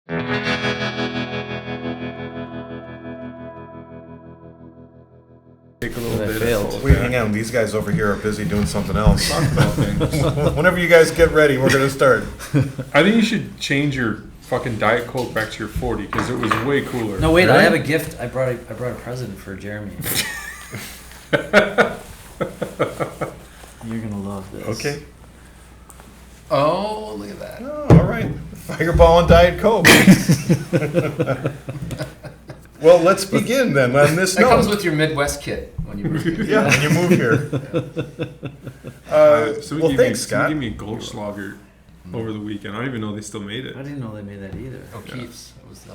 Take a little bit. Wait, hang on. These guys over here are busy doing something else. Talk about things. Whenever you guys get ready, we're gonna start. I think you should change your fucking Diet Coke back to your 40 because it was way cooler. No, wait, Right? I have a gift. I brought a present for Jeremy. You're gonna love this. Okay. Oh, look at that. Oh, all right. Fireball and Diet Coke. Well, let's begin then on this That note. comes with your Midwest kit when you move here. Yeah, when you move here. Somebody Well, thanks, somebody Scott. gave me a Goldschlager over the weekend. I don't even know they still made it. I didn't know they made that either. O'Keefe's. It was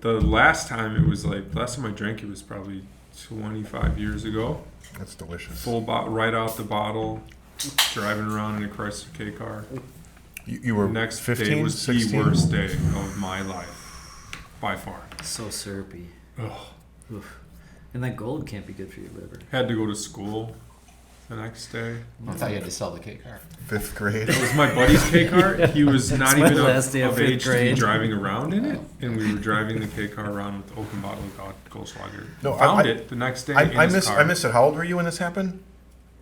The last time it was like, last time I drank it was probably 25 years ago. That's delicious. Full right out the bottle, driving around in a Chrysler K car. You were Next 15, day was 16? the worst day of my life, by far. So syrupy. Ugh. Oof. And that gold can't be good for your liver. Had to go to school the next day. I thought you had to sell the K car. 5th grade. It was my buddy's K car. He was not my even last day of of fifth age to be grade. driving around in it, and we were driving the K car around with the open bottle of Goldschlager. No, Found I- it the next day. I in his missed car. I missed it. How old were you when this happened?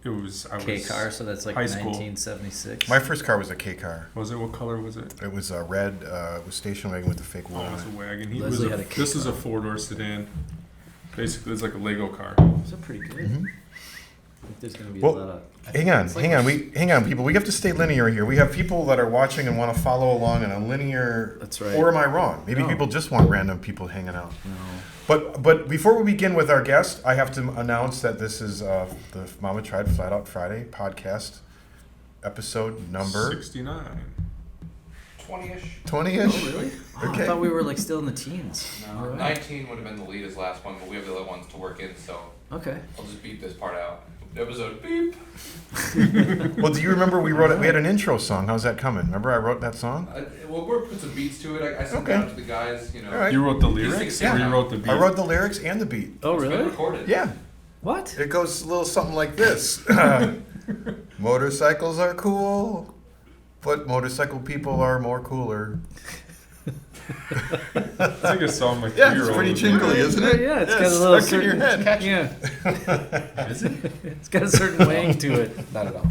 It was I K was car, so that's like high school. 1976. My first car was a K car. Was it? What color was it? It was red. It was station wagon with the fake wood Oh, it on was it. a wagon. Leslie had a K This is a car. 4-door sedan. Basically, it's like a Lego car. Is that pretty good? Mhm. I think there's gonna be Well, a lot of. Hang on, It's like hang on. Hang on, people. We have to stay linear here. We have people that are watching and want to follow along in a linear. That's right. Or am I wrong? Maybe No. people just want random people hanging out. No. But before we begin with our guest, I have to announce that this is the Mama Tried Flat Out Friday podcast, episode number 69. 20-ish. 20-ish. Oh, really? Oh, Okay. I thought we were like still in the teens. No, 19 would have been the latest last one, but we have the other ones to work in, so Okay. I'll just beep this part out. Episode beep. Well, do you remember we wrote it? We had an intro song. How's that coming? Remember I wrote that song? Well, we're put some beats to it. I sent Okay. it out to the guys, you know. All right. You wrote the These lyrics, things- or yeah. you wrote the beat? I wrote the lyrics and the beat. Oh, It's been really? recorded. Yeah. What? It goes a little something like this. Motorcycles are cool, but motorcycle people are more cooler. It's like a song my Yeah, 3-year-old it's pretty would jingly, like. isn't it? Yeah, it's Yeah, got a little stuck in your certain. head. Yeah, Is it? it's got a certain wang to it. Not at all.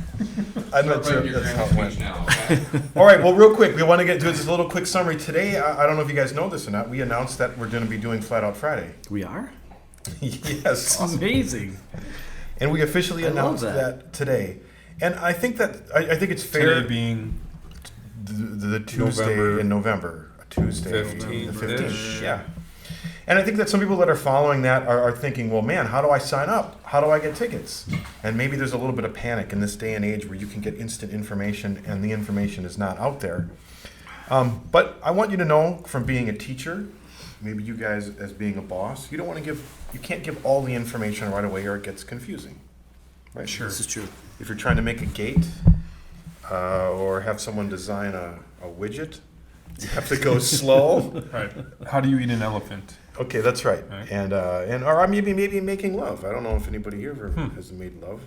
I'm not sure Write if your that's how grand it speech went. now, okay? All right, well, real quick, we want to do just a little quick summary. Today, I don't know if you guys know this or not, we announced that we're going to be doing Flat Out Friday. We are. Yes. Amazing. And we officially I love announced that. that today. And I think I think it's fair. Today being The Tuesday November in November. A Tuesday, 15th the 15th. -ish. Yeah. And I think that some people that are following that are thinking, well, man, how do I sign up? How do I get tickets? And maybe there's a little bit of panic in this day and age where you can get instant information and the information is not out there. But I want you to know from being a teacher, maybe you guys as being a boss, you can't give all the information right away or it gets confusing. Right? Sure. This is true. If you're trying to make a gate or have someone design a widget, you have to go slow. Right. How do you eat an elephant? Okay, that's right. Right. And or maybe making love. I don't know if anybody here ever has made love.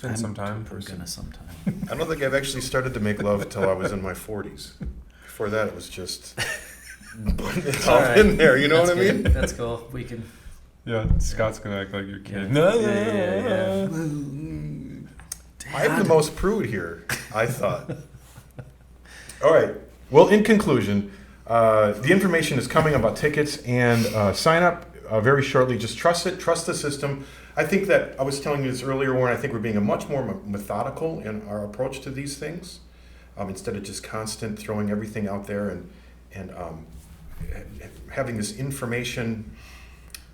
Been some time. I'm gonna sometime. I don't think I've actually started to make love until I was in my 40s. Before that, it was just putting it all right. in there. You know That's what I good. mean? That's cool. We can. Yeah, Scott's gonna act like your kid. Yeah. I have the most prude here, I thought. All right. Well, in conclusion, the information is coming about tickets and sign up very shortly. Just trust it. Trust the system. I think that I was telling you this earlier, Warren. I think we're being much more methodical in our approach to these things, instead of just constant throwing everything out there and having this information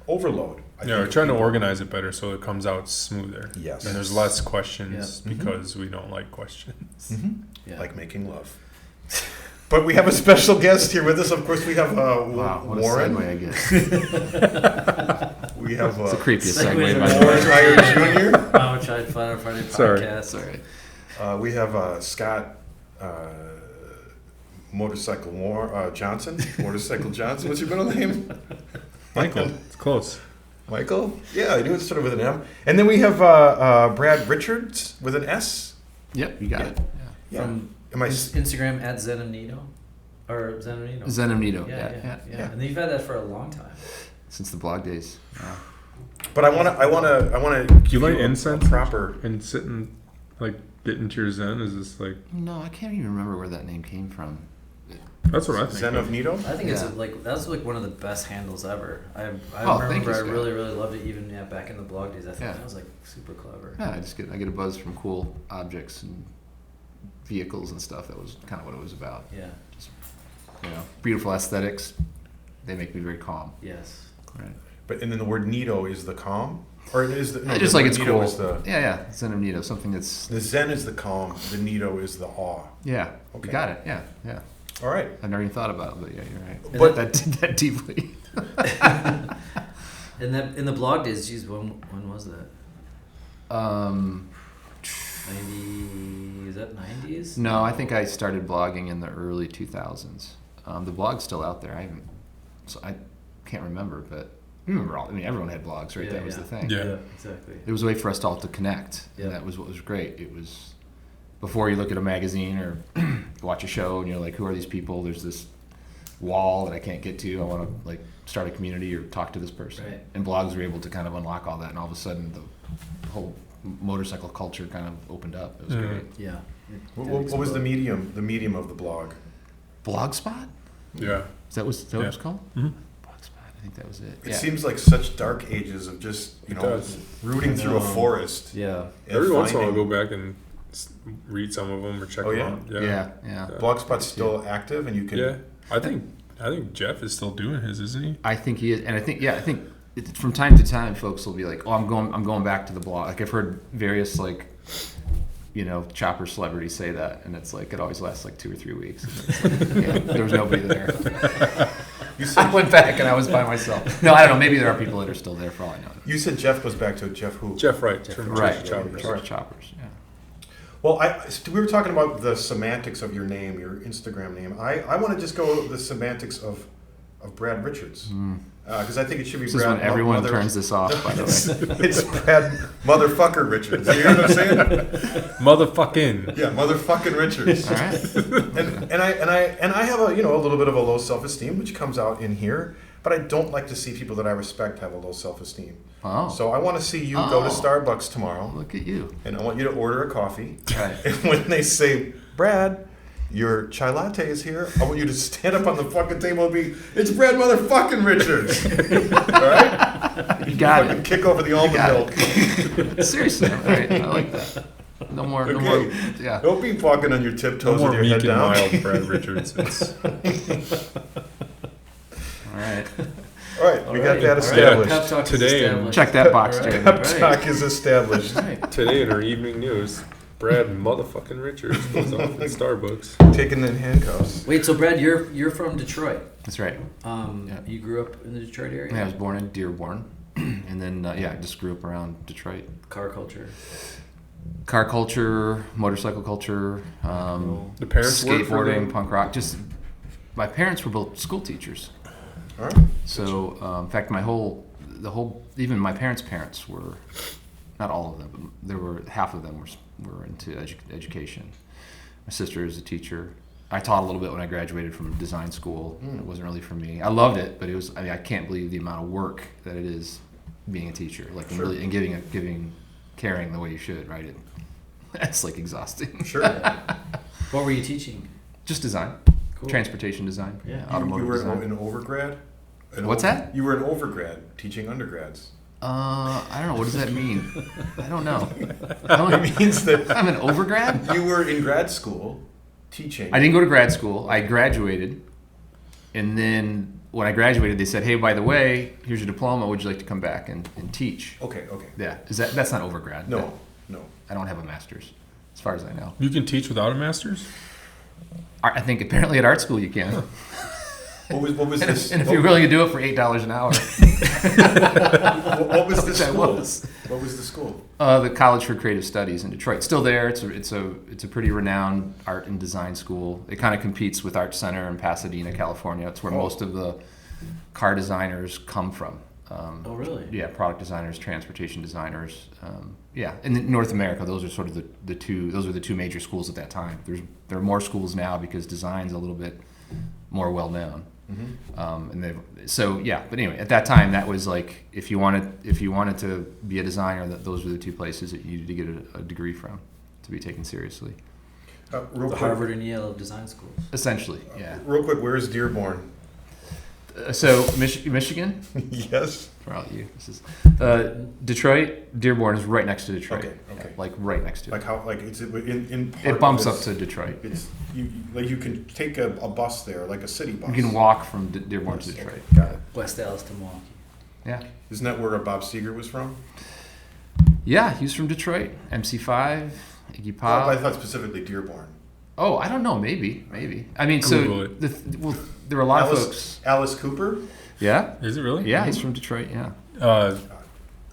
overload. Yeah, we're trying to organize it better so it comes out smoother. Yes. And there's less questions Yeah. because we don't like questions. Yeah. Like making love. But we have a special guest here with us. Of course, we have Wow, what Warren. a segue, I guess. We have It's the creepiest Segue segue, to by the Warren way. Meyer Jr. Mama Tried Flat Out Friday Sorry. podcast. All right. We have Scott Motorcycle Johnson. Motorcycle Johnson. What's your middle name? Michael, it's close. Michael? Yeah, I knew it started with an M. And then we have Brad Richards with an S. Yep, you got it. Yeah. From Am I? Instagram @Zenanito. Or Zen of Nido. Zen of Nido. Yeah. Yeah. And you've had that for a long time. Since the blog days. Wow. But I wanna. Do you light a incense proper? and sit and like get into your zen? Is this like No, I can't even remember where that name came from. that's what I think? Zen of Nido? I think Yeah. it's like that's like one of the best handles ever. I Oh, thank remember you, I Scott. really loved it even back in the blog days. I thought Yeah. that was like super clever. Yeah, I get a buzz from cool objects and vehicles and stuff. That was kind of what it was about. Yeah. Beautiful aesthetics. They make me very calm. Yes. Right. But and then the word Nido is the calm, or is the no, Just the like word it's Nido cool. is the Yeah. Zen of Nido. Something that's the Zen is the calm, the Nido is the awe. yeah. Okay. You got it. Yeah. All right. I've never even thought about it, but yeah, you're right. But- that deeply. In the blog days, geez, when was that? 90? Is that 90s? No, I think I started blogging in the early 2000s. The blog's still out there. I can't remember, but I remember everyone had blogs, right? Yeah, That was the thing. Yeah. Exactly. It was a way for us to all to connect, Yeah. and that was what was great. It was before you look at a magazine or watch a show and you're like, who are these people? There's this wall that I can't get to. I want to like start a community or talk to this person. Right. And blogs were able to kind of unlock all that, and all of a sudden the whole motorcycle culture kind of opened up. It was Mhm. great. Yeah. What was the medium? The medium of the blog. Blogspot? Yeah. Is that what it was called? Mhm. Blogspot. I think that was it. It Yeah. seems like such dark ages of just It does. rooting through a forest. Yeah. and Every once in a while, I'll finding- go back and read some of them or check Oh, them yeah? out. Yeah. Yeah. Blogspot's still active, and you can. Yeah. I think Jeff is still doing his, isn't he? I think he is, and I think from time to time, folks will be like, "Oh, I'm going back to the blog." Like I've heard various chopper celebrities say that, and it's like it always lasts like 2 or 3 weeks. There was nobody there. You said, I went back and I was by myself. No, I don't know. Maybe there are people that are still there for all I know. you said Jeff goes back to Jeff who? Jeff Wright from Right, Church Choppers. Church Choppers. Yeah. Well, we were talking about the semantics of your name, your Instagram name. I want to just go with the semantics of Brad Richards, because I think it should be This is Brad. when everyone Mother- turns this off, by the way. It's Brad motherfucker Richards. You hear what I'm saying? Motherfucking. Yeah, motherfucking Richards. All right. And I have a little bit of a low self-esteem, which comes out in here. But I don't like to see people that I respect have a low self-esteem. Oh. So I want to see you go to Oh. Starbucks tomorrow, Look at you. and I want you to order a coffee. Right. And when they say, Brad, your chai latte is here, I want you to stand up on the fucking table and be, it's Brad motherfucking Richards. All right? You got Fucking it. kick over the almond got milk. Seriously. All right. I like that. No more. No Okay. more. Yeah. Don't be walking on your No tiptoes more with your meek head and down. mild Brad Richards. It's, All right. All right, we got Alright, that alright. established. Pep talk is Today and- established. Check that box, Alright. Jeremy. Pep Right. talk is established. Right. today in our evening news, Brad motherfucking Richards goes off at Starbucks. Taken in handcuffs. Wait, so Brad, you're from Detroit. That's right. Yeah. You grew up in the Detroit area? Yeah, I was born in Dearborn, and then I just grew up around Detroit. Car culture. Car culture, motorcycle culture, The parents work for skateboarding, them? punk rock. Just my parents were both school teachers, All right. so in fact, even my parents were, not all of them, but there were half of them were into education. My sister is a teacher. I taught a little bit when I graduated from design school. It wasn't really for me. I loved it, but it was. I can't believe the amount of work that it is being a teacher, like Sure. and giving caring the way you should, right? That's like exhausting. Sure. What were you teaching? Just design, Cool. transportation design, Yeah. You automotive were design. an overgrad? What's that? You were an overgrad teaching undergrads. I don't know. What does that mean? I don't know. It means that I'm an overgrad. you were in grad school teaching. I didn't go to grad school. I graduated, and then when I graduated, they said, "Hey, by the way, here's your diploma. Would you like to come back and teach?" Okay. Yeah, that's not overgrad. No. I don't have a master's, as far as I know. You can teach without a master's? I think apparently at art school you can. What was this? And if you're willing to do it for $8 an hour, what was the which I school? was. What was the school? The College for Creative Studies in Detroit, still there. It's a pretty renowned art and design school. It kind of competes with Art Center in Pasadena, California. It's where most of the car designers come from. Oh, really? Yeah, product designers, transportation designers. In North America, those are sort of the two. Those are the two major schools at that time. There are more schools now because design's a little bit more well known. Mm-hmm. And but anyway, at that time, that was like if you wanted to be a designer, those were the two places that you needed to get a degree from to be taken seriously. Real The quick, Harvard and Yale of design schools. Essentially, yeah. real quick, where is Dearborn? So Michigan, Yes. for all you, this is Detroit. Dearborn is right next to Detroit. Okay. Like right next to it. Like how? Like it's in part It bumps of up to Detroit. It's you can take a bus there, like a city bus. You can walk from Dearborn to Detroit. Okay, got it. West Dallas to Milwaukee. Yeah. Isn't that where Bob Seger was from? Yeah, he's from Detroit. MC5, Iggy I Pop. thought specifically Dearborn. Oh, I don't know. Maybe. I mean, Google so there were a lot of folks. Alice Cooper. Yeah. Is it really? Yeah, he's from Detroit. Yeah.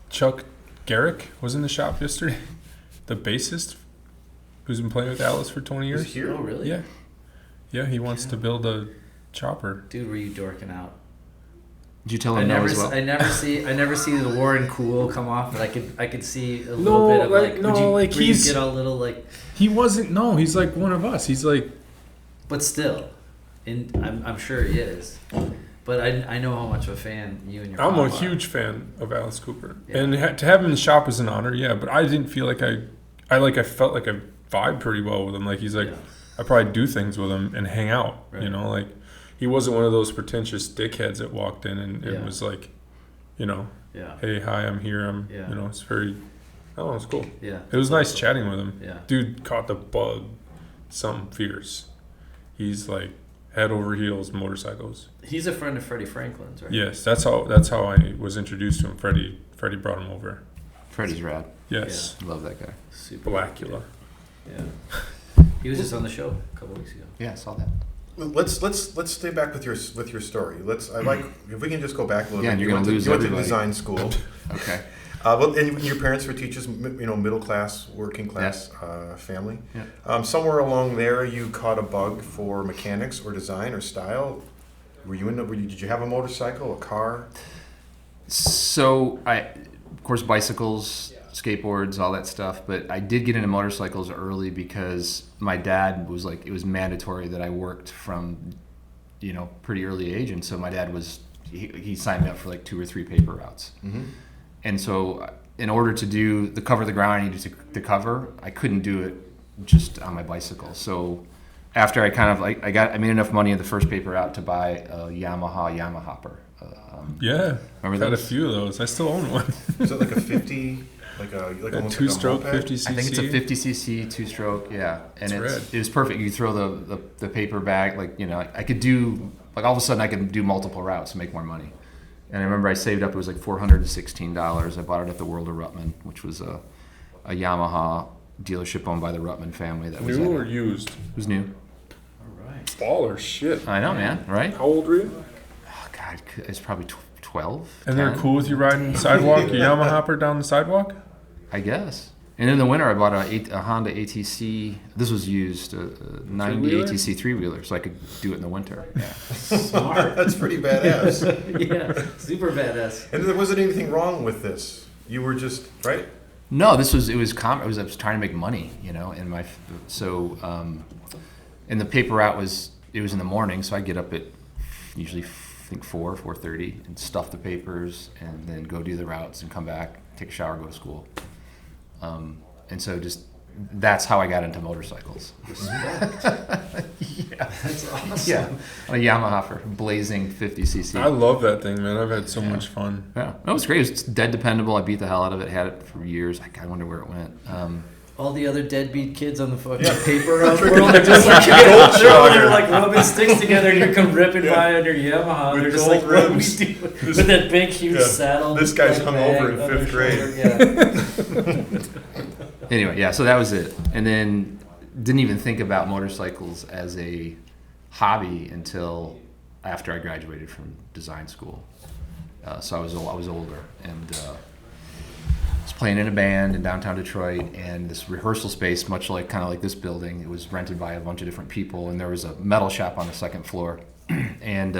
Chuck Garrick was in the shop yesterday. The bassist who's been playing with Alice for 20 years. He's here. Oh, really? Yeah. Yeah, he wants to build a chopper. Dude, were you dorking out? Did you tell I him no never, as well? I never see the Warren Cool come off, but I could see a No, little bit of like, like, no, would you, like would you he's- get a little like, He wasn't. No, he's like one of us. He's like. but still, I'm sure he is. But I know how much of a fan you and your I'm pop a are. huge fan of Alice Cooper, Yeah. and to have him in the shop was an honor. Yeah, but I didn't feel like I felt like I vibed pretty well with him. Like he's like, Yeah. I probably do things with him and hang out. Right. You know, like he wasn't one of those pretentious dickheads that walked in and it Yeah. was like, you know, Yeah. hey, hi, I'm here. Yeah. You know, it's very. Oh, it's cool. Yeah. It was nice chatting with him. Yeah. Dude caught the bug, something fierce. He's like head over heels motorcycles. He's a friend of Freddie Franklin's, right? Yes, that's how I was introduced to him. Freddie brought him over. Freddie's rad. Yes, Love that guy. Super. Blackula. Yeah. He was just on the show a couple weeks ago. Yeah, I saw that. Well, let's stay back with your story. I like if we can just go back a little Yeah, bit. and You you're went gonna to- lose you went to everybody. design school. Okay. And your parents were teachers, middle class, working class family. Yeah. Somewhere along there, you caught a bug for mechanics or design or style. Did you have a motorcycle, a car? So of course, bicycles, skateboards, all that stuff. But I did get into motorcycles early because my dad was like, it was mandatory that I worked from, pretty early age, and so my dad he signed me up for like 2 or 3 paper routes. Mm-hmm. And so in order to do the cover the ground I needed to cover, I couldn't do it just on my bicycle. So after I made enough money in the first paper out to buy a Yamaha hopper. Yeah, Remember got a those? few of those. I still own one. Is it like a 50, like A almost two-stroke like a moped? 50cc. I think it's a 50cc 2-stroke, yeah, and It's rad. it was perfect. You throw the paper bag, I could do all of a sudden I could do multiple routes and make more money. And I remember I saved up, it was like $416. I bought it at the World of Rutman, which was a Yamaha dealership owned by the Rutman family. That was New or used? it was new. All right. Baller shit. I know, man. Right? How old were you? Oh, God, it's probably 12. And they're 10, cool with you riding the sidewalk, your Yamaha hopper down the sidewalk? I guess. And in the winter, I bought a Honda ATC. This was used, a 90 Three-wheeler? ATC 3-wheeler, so I could do it in the winter. Yeah. Smart. That's pretty badass. Yeah. Super badass. And there wasn't anything wrong with this. You were just right. No, I was trying to make money, and and the paper route was in the morning, so I get up at usually I think 4:30 and stuff the papers and then go do the routes and come back, take a shower, go to school. And so that's how I got into motorcycles. Yeah. That's awesome. Yeah. On a Yamaha for blazing 50cc. I love that thing, man. I've had so much fun. Yeah. No, it was great. It was dead dependable. I beat the hell out of it. Had it for years. I wonder where it went. All the other deadbeat kids on the fucking paper route world are just like, Gold they're all there jogger. like rubbing sticks together and you come ripping by on your Yamaha. With They're just gold like, what do we rims. do? With that big, huge Yeah. saddle. This guy's like, hungover bag in on their 5th grade. shoulder. Yeah. Anyway, yeah, so that was it. And then didn't even think about motorcycles as a hobby until after I graduated from design school. So I was older and was playing in a band in downtown Detroit, and this rehearsal space, kind of like this building, it was rented by a bunch of different people, and there was a metal shop on the second floor, and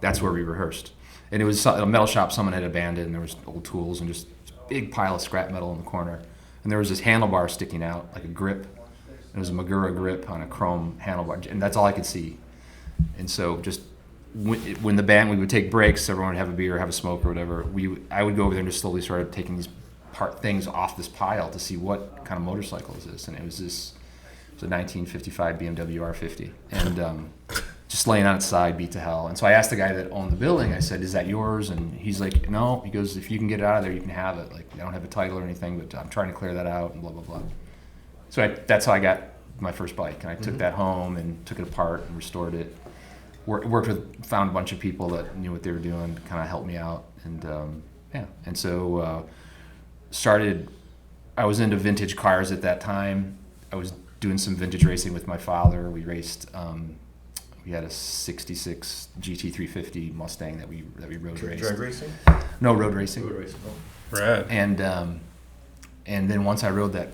that's where we rehearsed. And it was a metal shop someone had abandoned, and there was old tools and just a big pile of scrap metal in the corner. And there was this handlebar sticking out, like a grip. It was a Magura grip on a chrome handlebar, and that's all I could see. And so just when the band, we would take breaks, everyone would have a beer, have a smoke or whatever. I would go over there and just slowly started taking these things off this pile to see what kind of motorcycle is this. And it was a 1955 BMW R50. And just laying on its side, beat to hell. And so I asked the guy that owned the building, I said, is that yours? And he's like, no. He goes, if you can get it out of there, you can have it. Like, I don't have a title or anything, but I'm trying to clear that out and blah, blah, blah. So that's how I got my first bike. And I took that home and took it apart and restored it. Found a bunch of people that knew what they were doing, kind of helped me out. And and so I was into vintage cars at that time. I was doing some vintage racing with my father. We raced, we had a 66 GT350 Mustang that we road raced. Drag racing? No, road racing. Road racing. Rad. And then once I rode that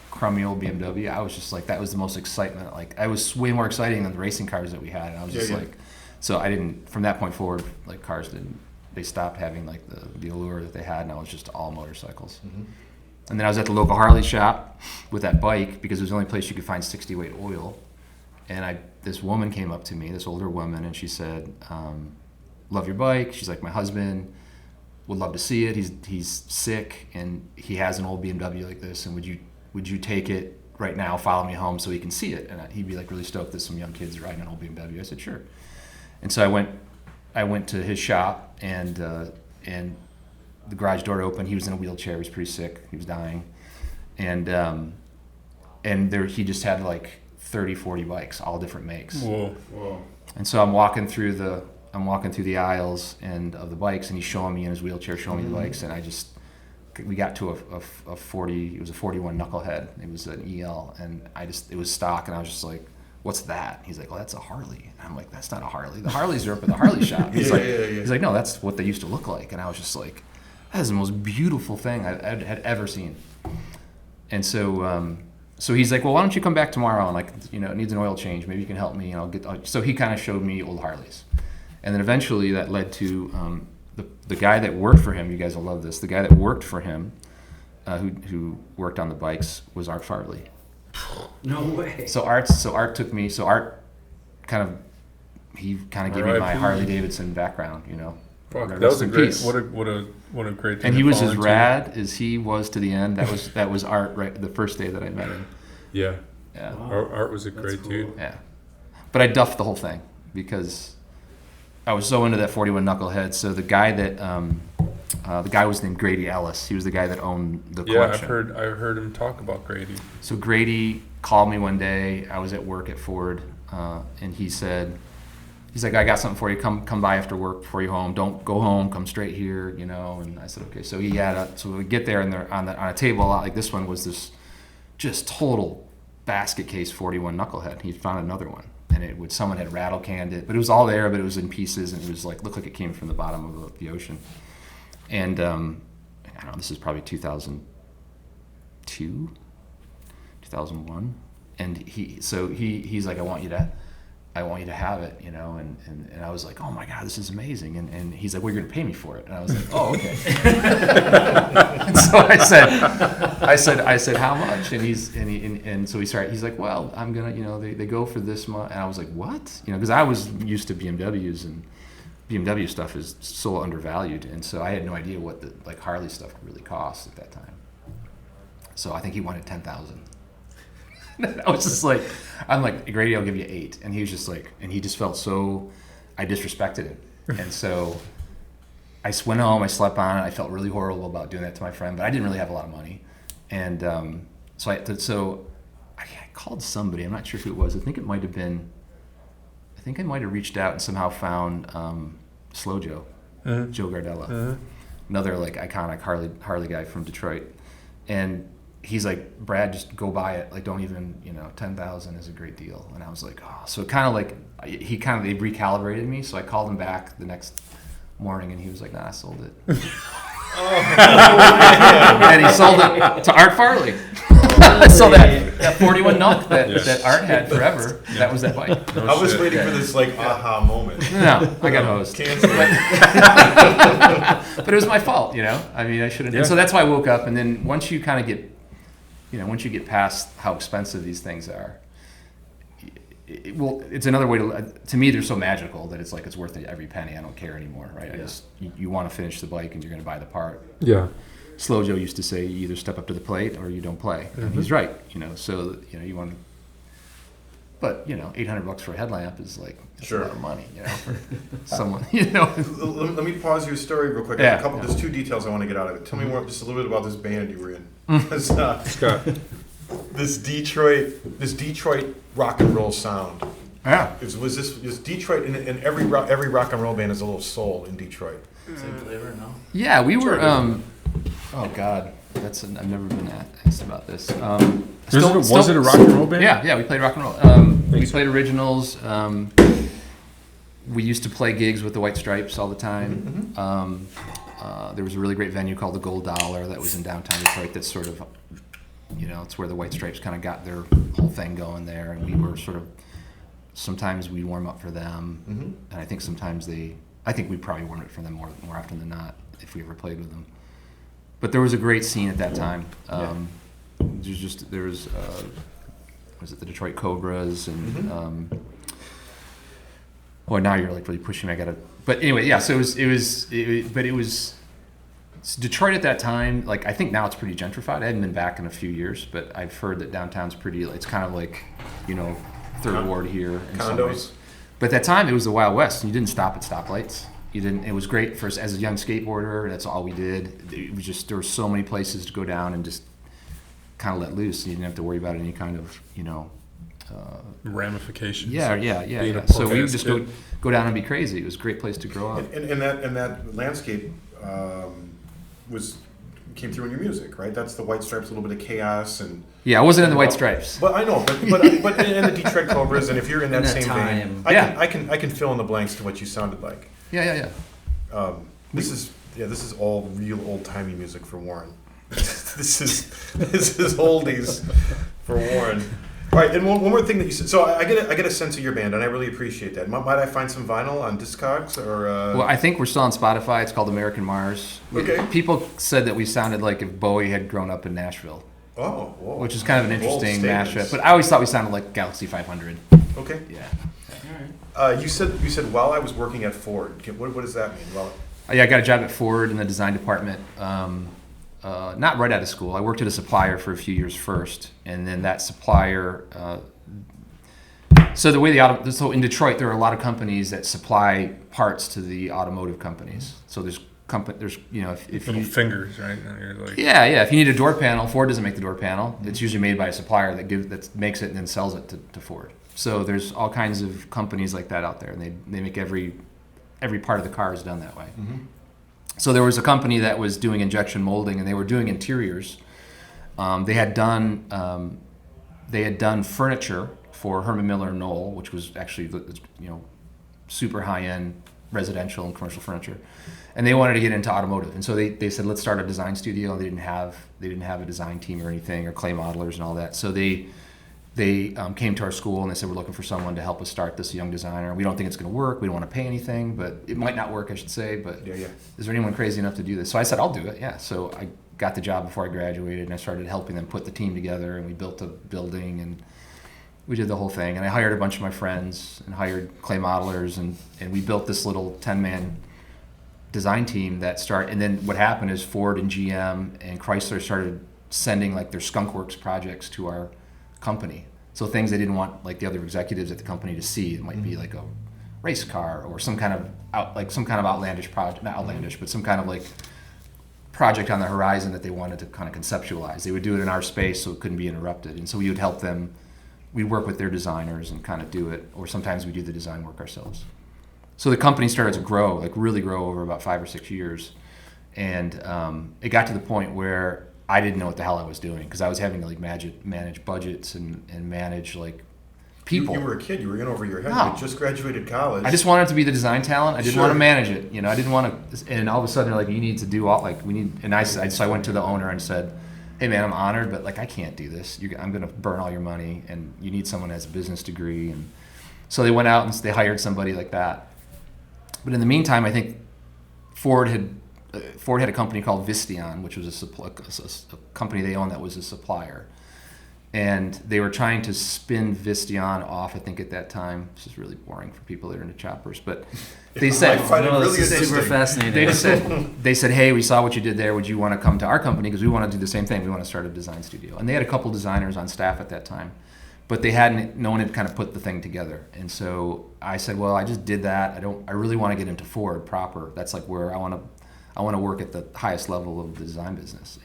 crummy old BMW, I was just like, that was the most excitement. Like, I was way more exciting than the racing cars that we had. And I was just like, so I didn't, from that point forward, like cars they stopped having like the allure that they had, and I was just all motorcycles. Mm-hmm. And then I was at the local Harley shop with that bike because it was the only place you could find 60 weight oil. And this woman came up to me, this older woman, and she said, love your bike. She's like, my husband would love to see it. He's sick and he has an old BMW like this, and would you take it right now, follow me home so he can see it? And he'd be like really stoked that some young kids riding an old BMW. I said, sure. And so I went to his shop, and the garage door opened. He was in a wheelchair. He was pretty sick. He was dying. And there he just had like 30, 40 bikes, all different makes. Whoa. And so I'm walking through the aisles of the bikes, and he's showing me in his wheelchair, showing me the bikes, and we got to a 40, it was a 41 Knucklehead. It was an EL, and it was stock, and I was just like, what's that? He's like, well, that's a Harley. And I'm like, that's not a Harley. The Harleys are up at the Harley shop. He's like, no, that's what they used to look like. And I was just like, that is the most beautiful thing I had ever seen. And so he's like, well, why don't you come back tomorrow, and it needs an oil change. Maybe you can help me, and so he kind of showed me old Harleys. And then eventually that led to the guy that worked for him. You guys will love this. The guy that worked for him, who worked on the bikes, was Art Farley. No way. So Art took me. So Art he kind of gave me my Harley-Davidson background. Fuck, that was a great. What a great thing. And he to was fall as into. rad as he was to the end. That was Art right the first day that I met him. Yeah. Yeah. Wow. Art was a great cool. dude. Yeah. But I duffed the whole thing because I was so into that 41 Knucklehead. So the guy was named Grady Ellis. He was the guy that owned the collection. I've heard him talk about Grady. So Grady called me one day. I was at work at Ford, and he's like, I got something for you. Come by after work before you home. Don't go home. Come straight here. And I said, okay. So so we get there, and they're on a table a lot like this one was this just total basket case 41 Knucklehead. He found another one, and someone had rattle canned it, but it was all there, but it was in pieces, and it was like looked like it came from the bottom of the ocean. And I don't know, this is probably 2002, 2001, and he's like, I want you to have it, and I was like, oh my God, this is amazing, and he's like, well, you're gonna pay me for it, and I was like, oh, okay. And so I said how much, and so he's like, well, I'm gonna, they go for this much, and I was like, what, because I was used to BMWs, and BMW stuff is so undervalued, and so I had no idea what the Harley stuff really cost at that time. So I think he wanted $10,000. I was just like, I'm like, Grady, I'll give you 8, and he was just like, and he just felt so, I disrespected him, and so I went home, I slept on it, I felt really horrible about doing that to my friend, but I didn't really have a lot of money, and so I called somebody, I'm not sure who it was, I think I might have reached out and somehow found Slow Joe, Joe Gardella, another iconic Harley guy from Detroit, and he's like, Brad, just go buy it. Don't even, $10,000 is a great deal. And I was like, oh, so they recalibrated me. So I called him back the next morning, and he was like, nah, I sold it. And he sold it to Art Farley. So that 41 Knuck that Art had forever, that was that bike. I was waiting for this aha moment. No, I got hosed. Cancel it. But it was my fault, I mean, I shouldn't. Yeah. And so that's why I woke up. And then once you kind of get, once you get past how expensive these things are, it's another way to me, they're so magical that it's like it's worth every penny. I don't care anymore, right? I just, you want to finish the bike and you're going to buy the part. Yeah. Slow Joe used to say, you either step up to the plate or you don't play. And he's right, so, you want to, but, $800 for a headlamp is like, that's a lot of money, for someone, Let me pause your story real quick. Yeah. There's two details I want to get out of it. Tell me more, just a little bit about this band you were in. Mm. 'Cause, Scott. this Detroit rock and roll sound. Yeah. Was Detroit, and every rock and roll band has a little soul in Detroit. Same flavor, no? Yeah, we were, oh God, I've never been asked about this. Was it a rock and roll band? Yeah, we played rock and roll. We played originals. We used to play gigs with the White Stripes all the time. There was a really great venue called the Gold Dollar that was in downtown Detroit. That's sort of, it's where the White Stripes kind of got their whole thing going there, and we were sort of. Sometimes we warm up for them, and I think sometimes I think we probably warmed up for them more often than not if we ever played with them. But there was a great scene at that time. There was was it the Detroit Cobras and now you're like really pushing me. But anyway, yeah. So it was Detroit at that time. Like I think now it's pretty gentrified. I hadn't been back in a few years, but I've heard that downtown's pretty. It's kind of like Third Ward here in some ways. But at that time, it was the Wild West, and you didn't stop at stoplights. It was great for us as a young skateboarder. That's all we did. It was just there were so many places to go down and just kind of let loose, and you didn't have to worry about any kind of ramifications. Yeah. So we would just go down and be crazy. It was a great place to grow up. And that landscape came through in your music, right? That's the White Stripes, a little bit of chaos and. Yeah, I wasn't in the White Stripes. But I know, but in the Detroit Cobras, and if you're in that same vein, I can fill in the blanks to what you sounded like. Yeah. This is all real old timey music for Warren. this is oldies for Warren. All right, and one more thing that you said. So I get a sense of your band, and I really appreciate that. Might I find some vinyl on Discogs or? Well, I think we're still on Spotify. It's called American Mars. Okay. People said that we sounded like if Bowie had grown up in Nashville. Oh, whoa. Which is kind of an interesting Bold mashup. But I always thought we sounded like Galaxy 500. Okay. Yeah. You said while I was working at Ford. What does that mean? Well. Yeah, I got a job at Ford in the design department. Not right out of school. I worked at a supplier for a few years first, and then that supplier. So the way so in Detroit, there are a lot of companies that supply parts to the automotive companies. So there's if Little you fingers, right? You're like, if you need a door panel, Ford doesn't make the door panel. It's usually made by a supplier that makes it and then sells it to Ford. So there's all kinds of companies like that out there, and they make every part of the car is done that way. So there was a company that was doing injection molding, and they were doing interiors. They had done furniture for Herman Miller and Knoll, which was actually super high end residential and commercial furniture, and they wanted to get into automotive. And so they said, let's start a design studio. They didn't have a design team or anything, or clay modelers and all that. So they came to our school and they said, we're looking for someone to help us start this young designer. We don't think it's going to work. We don't want to pay anything, but it might not work, I should say. But is there anyone crazy enough to do this? So I said, I'll do it. Yeah. So I got the job before I graduated, and I started helping them put the team together, and we built a building, and we did the whole thing. And I hired a bunch of my friends and hired clay modelers, and we built this little 10-man design team and then what happened is Ford and GM and Chrysler started sending like their Skunk Works projects to our company. So things they didn't want like the other executives at the company to see. It might be like a race car or some kind of outlandish project, not outlandish, but some kind of like project on the horizon that they wanted to kind of conceptualize. They would do it in our space so it couldn't be interrupted. And so we would help them. We'd work with their designers and kind of do it, or sometimes we do the design work ourselves. So the company started to grow, like really grow over about 5 or 6 years. And it got to the point where I didn't know what the hell I was doing, because I was having to like manage budgets and manage like people. You were a kid. You were in over your head. No. You just graduated college. I just wanted to be the design talent. I didn't Sure. want to manage it. I didn't want to. And all of a sudden, they're like, you need to do all like we need. And so I went to the owner and said, hey man, I'm honored, but like I can't do this. I'm going to burn all your money, and you need someone who has a business degree. And so they went out and they hired somebody like that. But in the meantime, I think Ford had a company called Visteon, which was a company they owned that was a supplier. And they were trying to spin Vistion off, I think at that time. This is really boring for people that are into choppers, but they said, I find it No, really this is interesting. super fascinating. they said, hey, we saw what you did there. Would you want to come to our company? Because we want to do the same thing. We want to start a design studio. And they had a couple designers on staff at that time, but no one had kind of put the thing together. And so I said, well, I just did that. I really want to get into Ford proper. That's like where I want to work at the highest level of the design business.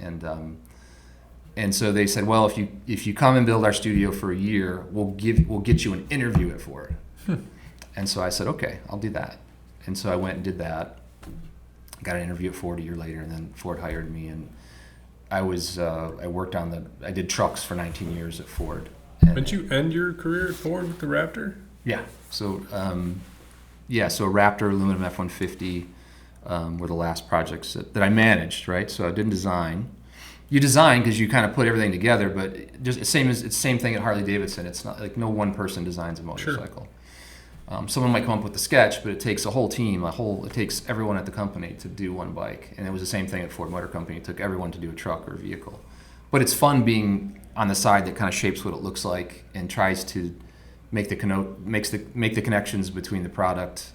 And so they said, well, if you come and build our studio for a year, we'll get you an interview at Ford. And so I said, okay, I'll do that. And so I went and did that. Got an interview at Ford a year later, and then Ford hired me. And I worked I did trucks for 19 years at Ford. And Didn't you end your career at Ford with the Raptor? yeah. So so Raptor, aluminum F-150 were the last projects that I managed, right? So I didn't design. You design because you kind of put everything together, but it's the same thing at Harley-Davidson. It's not like no one person designs a motorcycle. Someone might come up with the sketch, but it takes a whole team, it takes everyone at the company to do one bike. And it was the same thing at Ford Motor Company. It took everyone to do a truck or a vehicle. But it's fun being on the side that kind of shapes what it looks like and tries to make the connections between the product,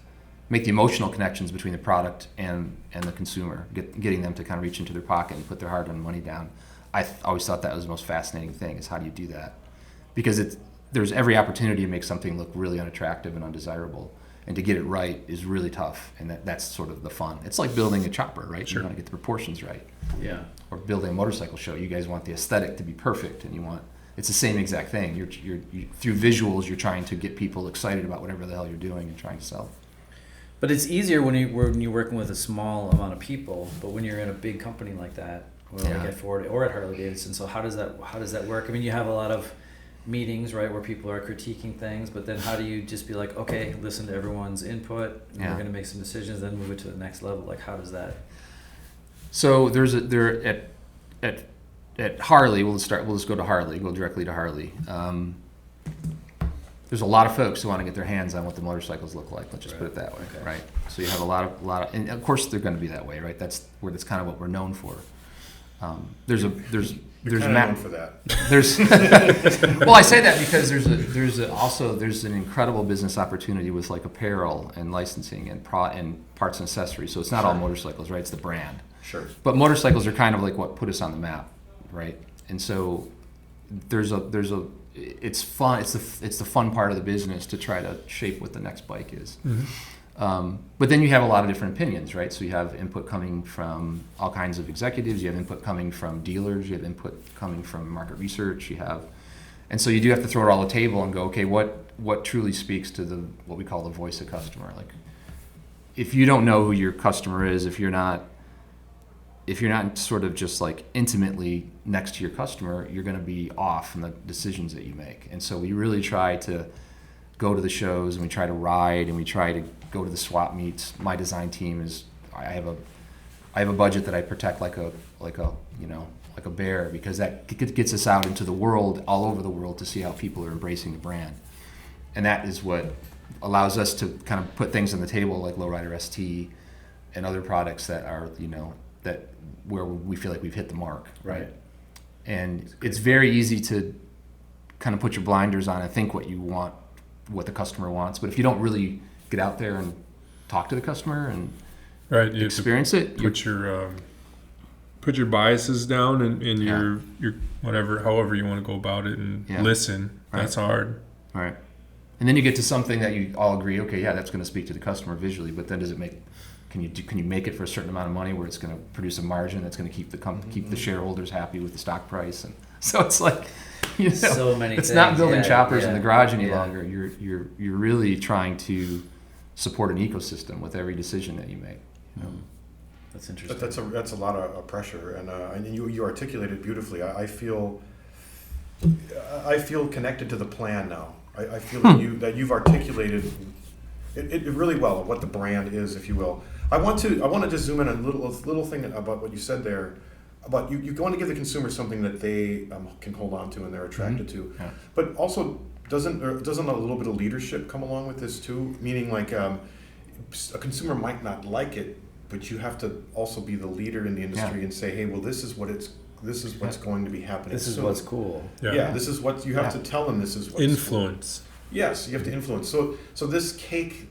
make the emotional connections between the product and the consumer, getting them to kind of reach into their pocket and put their hard-earned money down. I always thought that was the most fascinating thing, is how do you do that? Because there's every opportunity to make something look really unattractive and undesirable, and to get it right is really tough, and that's sort of the fun. It's like building a chopper, right? Sure. You want to get the proportions right. Yeah. Or building a motorcycle show. You guys want the aesthetic to be perfect, and it's the same exact thing. You through visuals, you're trying to get people excited about whatever the hell you're doing and trying to sell. But it's easier when you're working with a small amount of people. But when you're in a big company like that, or like Yeah. at Ford or at Harley-Davidson, so how does that work? I mean, you have a lot of meetings, right, where people are critiquing things, but then how do you just be like, okay, listen to everyone's input, and Yeah. we're going to make some decisions, then move it to the next level? Like, how does that? So at Harley, we'll just go to Harley, go directly to Harley. There's a lot of folks who want to get their hands on what the motorcycles look like. Let's just put it that way, Okay. right? So you have a lot of, and of course they're going to be that way, right? That's kind of what we're known for. There's You're kind of known for that. There's well, I say that because there's an incredible business opportunity with like apparel and licensing and parts and accessories. So it's not all motorcycles, right? It's the brand. Sure. But motorcycles are kind of like what put us on the map, right? And so it's fun. It's the fun part of the business to try to shape what the next bike is. Mm-hmm. But then you have a lot of different opinions, right? So you have input coming from all kinds of executives. You have input coming from dealers. You have input coming from market research. And so you do have to throw it all on the table and go, okay, what truly speaks to what we call the voice of customer? Like, if you don't know who your customer is, if you're not sort of just like intimately next to your customer, you're going to be off in the decisions that you make. And so we really try to go to the shows, and we try to ride, and we try to go to the swap meets. My design team I have a budget that I protect like a bear, because that gets us out into the world, all over the world, to see how people are embracing the brand. And that is what allows us to kind of put things on the table like Lowrider ST and other products that are, that where we feel like we've hit the mark, right? And it's very easy to kind of put your blinders on and think what you want, what the customer wants. But if you don't really get out there and talk to the customer and Right. You experience it, put your biases down and your however you want to go about it, and listen. Right. That's hard. right. And then you get to something that you all agree, okay, yeah, that's going to speak to the customer visually. But then can you make it for a certain amount of money where it's going to produce a margin that's going to keep the shareholders happy with the stock price? And so it's like, So many it's things. not building Yeah, choppers in yeah, the garage any yeah. longer. You're really trying to support an ecosystem with every decision that you make. That's interesting. But that's a lot of pressure, and you articulated beautifully. I feel connected to the plan now. I feel that you've articulated it really well, what the brand is, if you will. I want to just zoom in a little thing about what you said there. About you want to give the consumer something that they can hold on to and they're attracted to, Yeah. but also doesn't a little bit of leadership come along with this too? Meaning, like, a consumer might not like it, but you have to also be the leader in the industry and say, hey, well, this is what it's this is what's going to be happening. This is soon. what's cool. Yeah, this is what you have to tell them. This is what's Influence. Cool. Yes, you have to influence. So this cake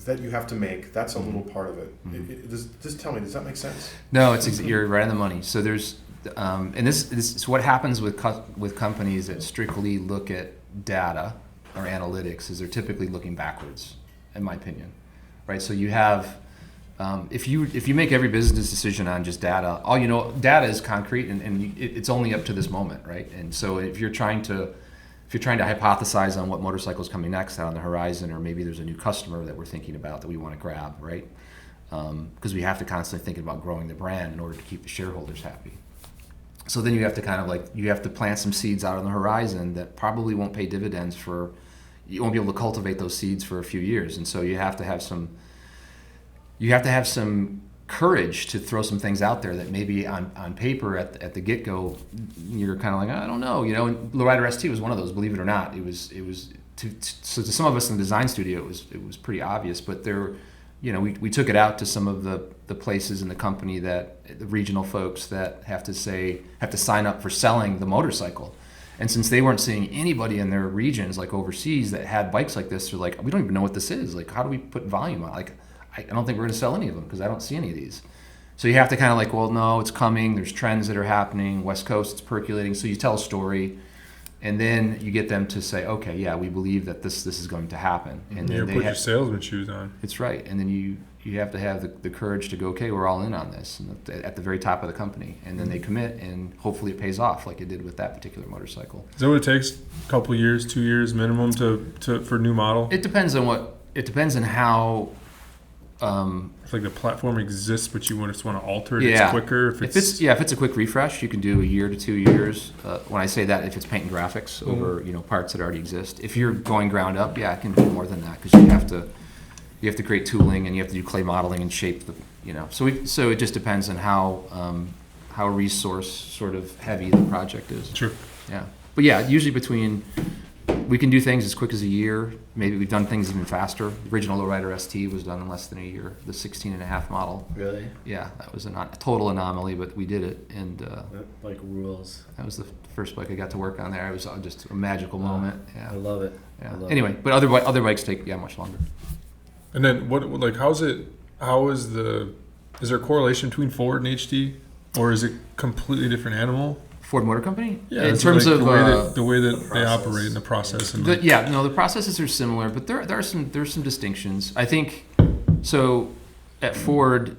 that you have to make, that's a little part of it. Just tell me, does that make sense? No, you're right on the money. So there's, and this is what happens with companies that strictly look at data or analytics, is they're typically looking backwards, in my opinion, right? So you have, if you make every business decision on just data, data is concrete, and it's only up to this moment, right? And so if you're trying to hypothesize on what motorcycle is coming next out on the horizon, or maybe there's a new customer that we're thinking about that we want to grab, right? Because we have to constantly think about growing the brand in order to keep the shareholders happy. So then you have to you have to plant some seeds out on the horizon that probably won't pay dividends you won't be able to cultivate those seeds for a few years. And so you have to have some courage to throw some things out there that maybe on paper at the get-go you're kind of like, I don't know, and Lowrider ST was one of those, believe it or not. It was so to some of us in the design studio it was pretty obvious, but there, we took it out to some of the places in the company, that the regional folks that have to sign up for selling the motorcycle. And since they weren't seeing anybody in their regions, like overseas, that had bikes like this, they're like, we don't even know what this is. Like, how do we put volume on? Like, I don't think we're going to sell any of them because I don't see any of these. So you have to kind of well, no, it's coming. There's trends that are happening. West Coast, it's percolating. So you tell a story, and then you get them to say, okay, yeah, we believe that this is going to happen. And then Put your salesman shoes on. It's right. And then you have to have the courage to go, okay, we're all in on this, and at the very top of the company. And then they commit, and hopefully it pays off like it did with that particular motorcycle. Is that what it takes? A couple years, 2 years minimum for a new model? It depends on how. If the platform exists, but you just want to alter it, Yeah. it's quicker. If it's a quick refresh, you can do 1 year to 2 years. When I say that, if it's paint and graphics over parts that already exist. If you're going ground up, I can do more than that, because you have to create tooling, and you have to do clay modeling and shape the So it just depends on how resource sort of heavy the project is. Sure. Yeah, but usually we can do things as quick as a year. Maybe we've done things even faster. The original Lowrider ST was done in less than a year. The 16.5 model. Really? Yeah, that was a total anomaly, but we did it, and like rules. that was the first bike I got to work on there. It was just a magical moment. Yeah. I love it. Yeah. I love Anyway, it. but other bikes take much longer. And then is there a correlation between Ford and HD, or is it completely different animal? Ford Motor Company? Yeah, in it's terms of the way that they operate in the process. And the processes are similar, but there's some distinctions. I think so. At Ford,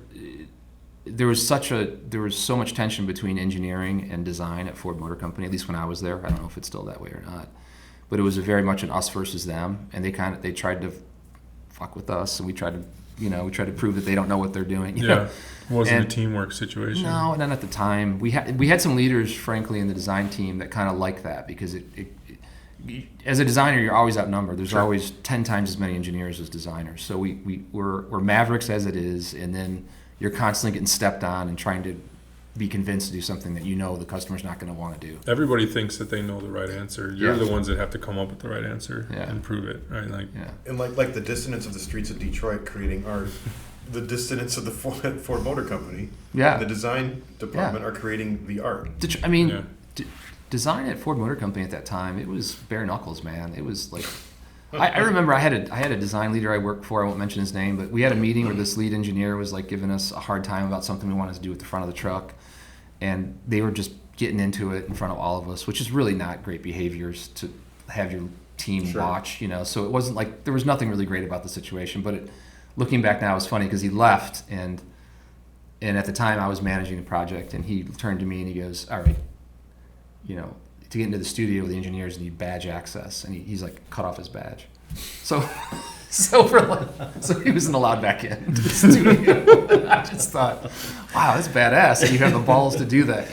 there was so much tension between engineering and design at Ford Motor Company. At least when I was there, I don't know if it's still that way or not. But it was very much an us versus them, and they tried to fuck with us, and we tried to prove that they don't know what they're doing. It wasn't a teamwork situation. No, and then at the time we had some leaders, frankly, in the design team that kind of like that, because as a designer, you're always outnumbered. There's always 10 times as many engineers as designers. So we're mavericks as it is, and then you're constantly getting stepped on and trying to be convinced to do something that the customer's not going to want to do. Everybody thinks that they know the right answer. You're the ones that have to come up with the right answer and prove it, right? And like the dissonance of the streets of Detroit creating art, the dissonance of the Ford Motor Company, and the design department are creating the art. Design at Ford Motor Company at that time, it was bare knuckles, man. It was like, I remember I had a design leader I worked for. I won't mention his name, but we had a meeting where this lead engineer was giving us a hard time about something we wanted to do with the front of the truck, and they were just getting into it in front of all of us, which is really not great behaviors to have your team watch. So it wasn't there was nothing really great about the situation. But looking back now, it was funny because he left, and at the time I was managing the project, and he turned to me and he goes, "All right, to get into the studio, the engineers need badge access," and he's cut off his badge. So he wasn't allowed back in to the studio. I just thought, wow, that's badass that you have the balls to do that,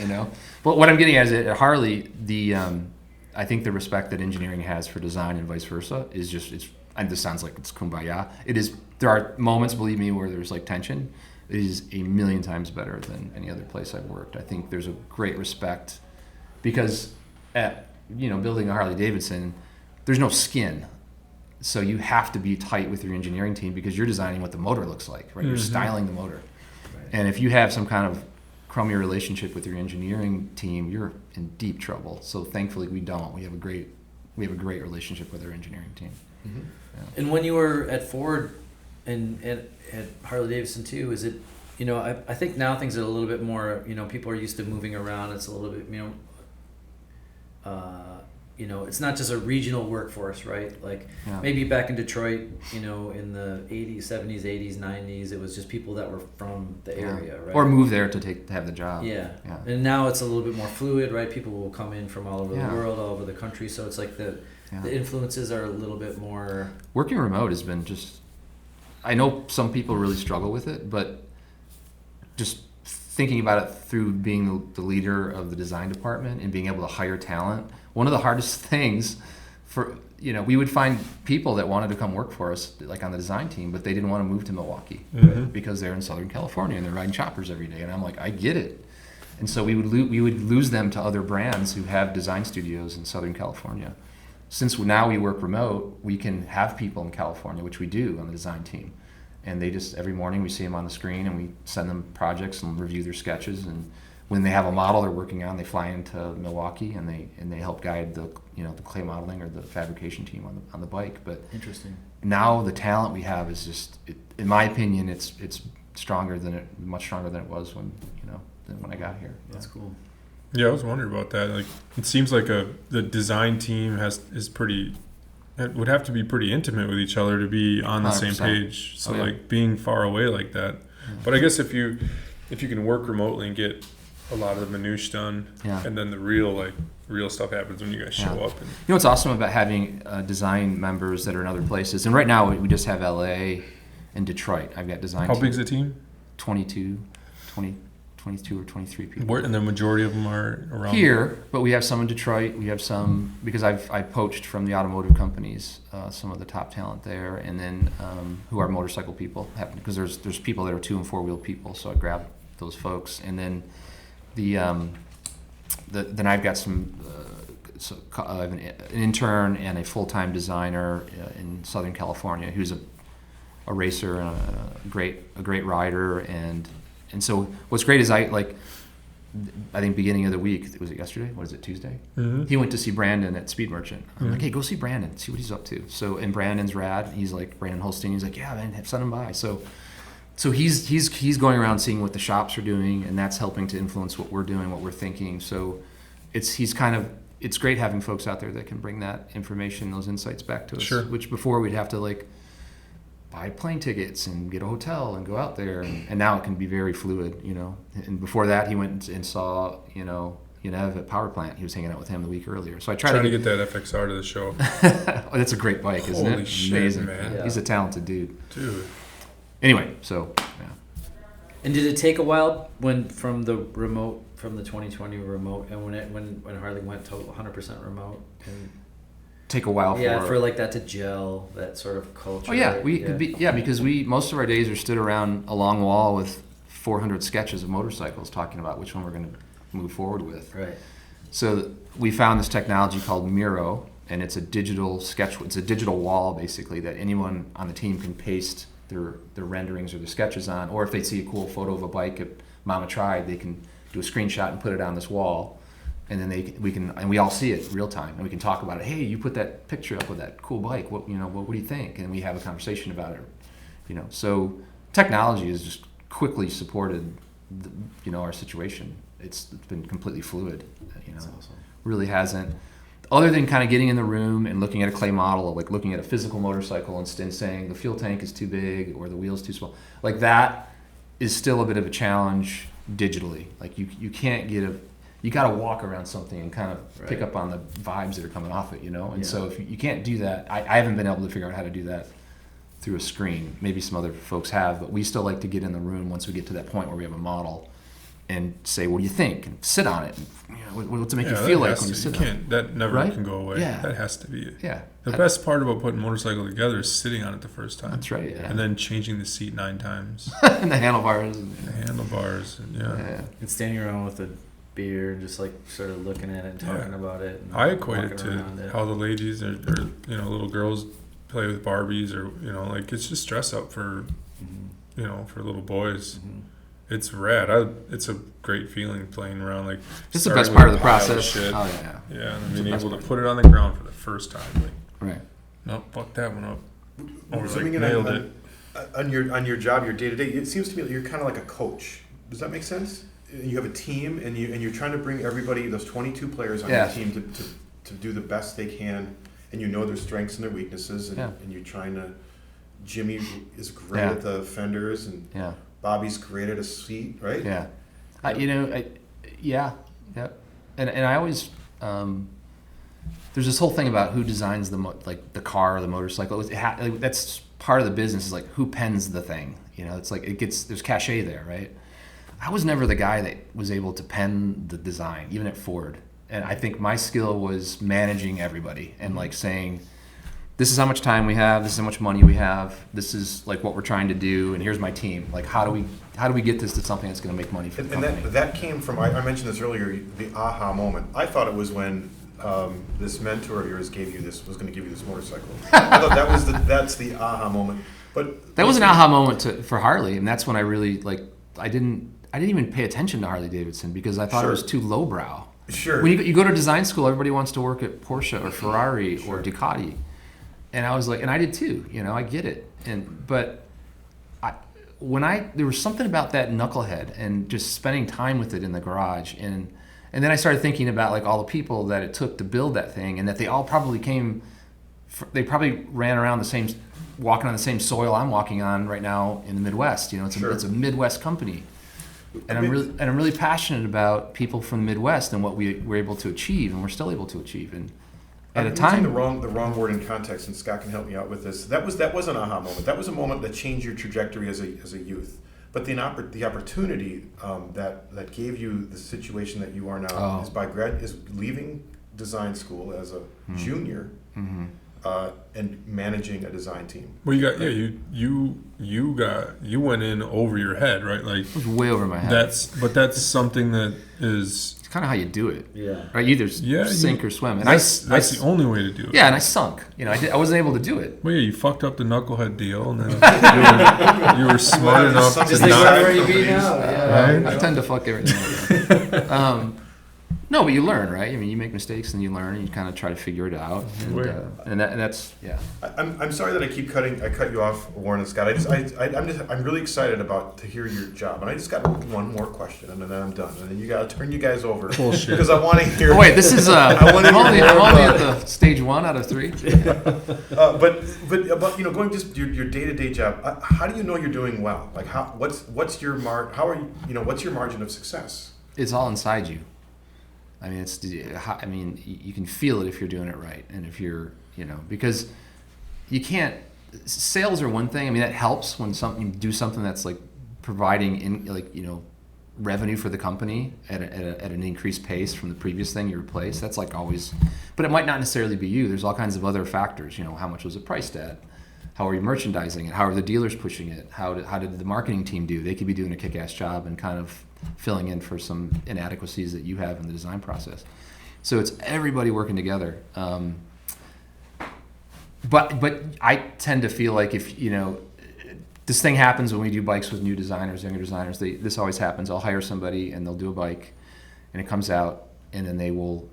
But what I'm getting at is at Harley, I think the respect that engineering has for design and vice versa is and this sounds like it's kumbaya. It is. There are moments, believe me, where there's tension. It is a million times better than any other place I've worked. I think there's a great respect. Because at building a Harley-Davidson, there's no skin, so you have to be tight with your engineering team because you're designing what the motor looks like, right? You're styling the motor, and if you have some kind of crummy relationship with your engineering team, you're in deep trouble. So thankfully we don't. We have a great relationship with our engineering team. Mm-hmm. And when you were at Ford and at Harley-Davidson too, is it, I think now things are a little bit more, people are used to moving around. It's a little bit, it's not just a regional workforce, right? Like maybe back in Detroit, in the 80s, 70s, 80s, 90s, it was just people that were from the area, right? Or move there to have the job. Yeah. And now it's a little bit more fluid, right? People will come in from all over the world, all over the country. So it's like the influences are a little bit more. Working remote has been just, I know some people really struggle with it, but just thinking about it through being the leader of the design department and being able to hire talent, one of the hardest things we would find people that wanted to come work for us, like on the design team, but they didn't want to move to Milwaukee because they're in Southern California and they're riding choppers every day. And I'm like, I get it. And so we would lose them to other brands who have design studios in Southern California. Since now we work remote, we can have people in California, which we do on the design team. And they just, every morning we see them on the screen and we send them projects and review their sketches. And when they have a model they're working on, they fly into Milwaukee and they help guide the clay modeling or the fabrication team on the bike. But Interesting. Now the talent we have is just, in my opinion, it's much stronger than it was when I got here. That's cool. Yeah, I was wondering about that. Like, it seems like the design team would have to be pretty intimate with each other to be on the same 100%. page. So like being far away like that. But I guess if you can work remotely and get a lot of the minutiae done, and then the real stuff happens when you guys show up. And what's awesome about having design members that are in other places, and right now we just have LA and Detroit. I've got design. How big's the team? 22 or 23 people. And the majority of them are around here, but we have some in Detroit. We have some, because I poached from the automotive companies, some of the top talent there, and then who are motorcycle people, because there's people that are 2 and 4 wheel people, so I grabbed those folks. And then then I've got I have an intern and a full-time designer in Southern California who's a racer and a great rider. And so what's great is I think beginning of the week, was it yesterday? What is it, Tuesday? Mm-hmm. He went to see Brandon at Speed Merchant. I'm like, hey, go see Brandon, see what he's up to. So, and Brandon's rad. He's like, Brandon Holstein, he's like, yeah, man, send him by. So he's going around seeing what the shops are doing, and that's helping to influence what we're doing, what we're thinking. So it's great having folks out there that can bring that information, those insights back to us. Sure. Which before we'd have to buy plane tickets and get a hotel and go out there, and now it can be very fluid, And before that, he went and saw, Yenev at Power Plant. He was hanging out with him the week earlier. So I tried to get that FXR to the show. Oh, that's a great bike, isn't it? Holy shit, amazing, man. Yeah. He's a talented dude. Anyway, so yeah. And did it take a while from the 2020 remote, and when Harley went to 100% remote? And Take a while for like that to gel, that sort of culture. Oh yeah, because most of our days are stood around a long wall with 400 sketches of motorcycles talking about which one we're going to move forward with. Right. So we found this technology called Miro, and it's a digital sketch. It's a digital wall basically that anyone on the team can paste their renderings or their sketches on, or if they see a cool photo of a bike at Mama Tried, they can do a screenshot and put it on this wall, and then we all see it real time, and we can talk about it. Hey, you put that picture up with that cool bike. What do you think? And we have a conversation about it. So technology has just quickly supported our situation. It's been completely fluid. That's awesome. Really hasn't. Other than kind of getting in the room and looking at a clay model, like looking at a physical motorcycle and saying the fuel tank is too big or the wheel's too small, like that is still a bit of a challenge digitally. Like you can't you got to walk around something and kind of pick up on the vibes that are coming off it, And so if you can't do that, I haven't been able to figure out how to do that through a screen. Maybe some other folks have, but we still like to get in the room once we get to that point where we have a model and say, what do you think? And sit on it. And, what's it make you feel like when you sit on it? That never Right? can go away. Yeah. That has to be it. Yeah. The best part about putting a motorcycle together is sitting on it the first time. That's right. Yeah. And then changing the seat 9 times. and the handlebars. The handlebars. And And standing around with a beer and just sort of looking at it and talking about it. And I equate it walking to around it. how the ladies or little girls play with Barbies, or it's just dress up for for little boys. Mhm. it's rad. It's a great feeling playing around. Like it's the best part of the process. Shit. Oh yeah. Yeah, and being able to put it on the ground for the first time. Like, right. Nope, fuck that one up. I was Zooming like, in nailed it. on your job, your day to day, it seems to me that you're kind of like a coach. Does that make sense? You have a team, and you're trying to bring everybody, those 22 players on your team, to do the best they can, and you know their strengths and their weaknesses, and you're trying to. Jimmy is great at the fenders, and Bobby's great at a seat, right? Yeah, and I always there's this whole thing about who designs the car or the motorcycle. That's part of the business, is like who pens the thing. It's like there's cachet there, right? I was never the guy that was able to pen the design, even at Ford. And I think my skill was managing everybody and like saying, this is how much time we have, this is how much money we have, this is like what we're trying to do, and here's my team. Like how do we get this to something that's going to make money for the company? And that came from, I mentioned this earlier, the aha moment. I thought it was when this mentor of yours was going to give you this motorcycle. I thought that's the aha moment. But that was an aha moment for Harley, and that's when I really I didn't even pay attention to Harley-Davidson because I thought it was too lowbrow. Sure. When you go to design school, everybody wants to work at Porsche or Ferrari or Ducati. And I was like, and I did too, I get it. But there was something about that knucklehead and just spending time with it in the garage. And then I started thinking about like all the people that it took to build that thing, and that they all probably they probably ran around walking on the same soil I'm walking on right now in the Midwest. It's a Midwest company. And I'm really passionate about people from the Midwest and what we were able to achieve, and we're still able to achieve. And at a time, the wrong word in context, and Scott can help me out with this. That was an aha moment. That was a moment that changed your trajectory as a youth. But the opportunity that gave you the situation that you are now is leaving design school as a junior. Mm-hmm. And managing a design team. Well, you went in over your head, right? Like it was way over my head. That's something that is. It's kind of how you do it. Yeah. Right. You either sink or swim, and that's the only way to do it. Yeah, and I sunk. I wasn't able to do it. Well, you fucked up the knucklehead deal, and then you were smart enough to not. Where you be now? Right? I tend to fuck everything. No, but you learn, right? I mean, you make mistakes and you learn, and you kind of try to figure it out, and that's. I'm sorry that I cut you off, Warren and Scott. I'm really excited to hear your job, and I just got one more question, and then I'm done, and then you got to turn you guys over because I want to hear. Oh, wait, this is I'm only at the stage 1 out of 3. But going just your day-to-day job, how do you know you're doing well? Like what's your what's your margin of success? It's all inside you. I mean, you can feel it if you're doing it right, and if you're, because you can't. Sales are one thing. I mean, that helps when you do something that's like providing revenue for the company at an increased pace from the previous thing you replaced. That's like always, but it might not necessarily be you. There's all kinds of other factors. How much was it priced at? How are you merchandising it? How are the dealers pushing it? How did the marketing team do? They could be doing a kick-ass job and kind of filling in for some inadequacies that you have in the design process. So it's everybody working together. But I tend to feel like if this thing happens when we do bikes with new designers, younger designers. This always happens. I'll hire somebody and they'll do a bike, and it comes out, and then they will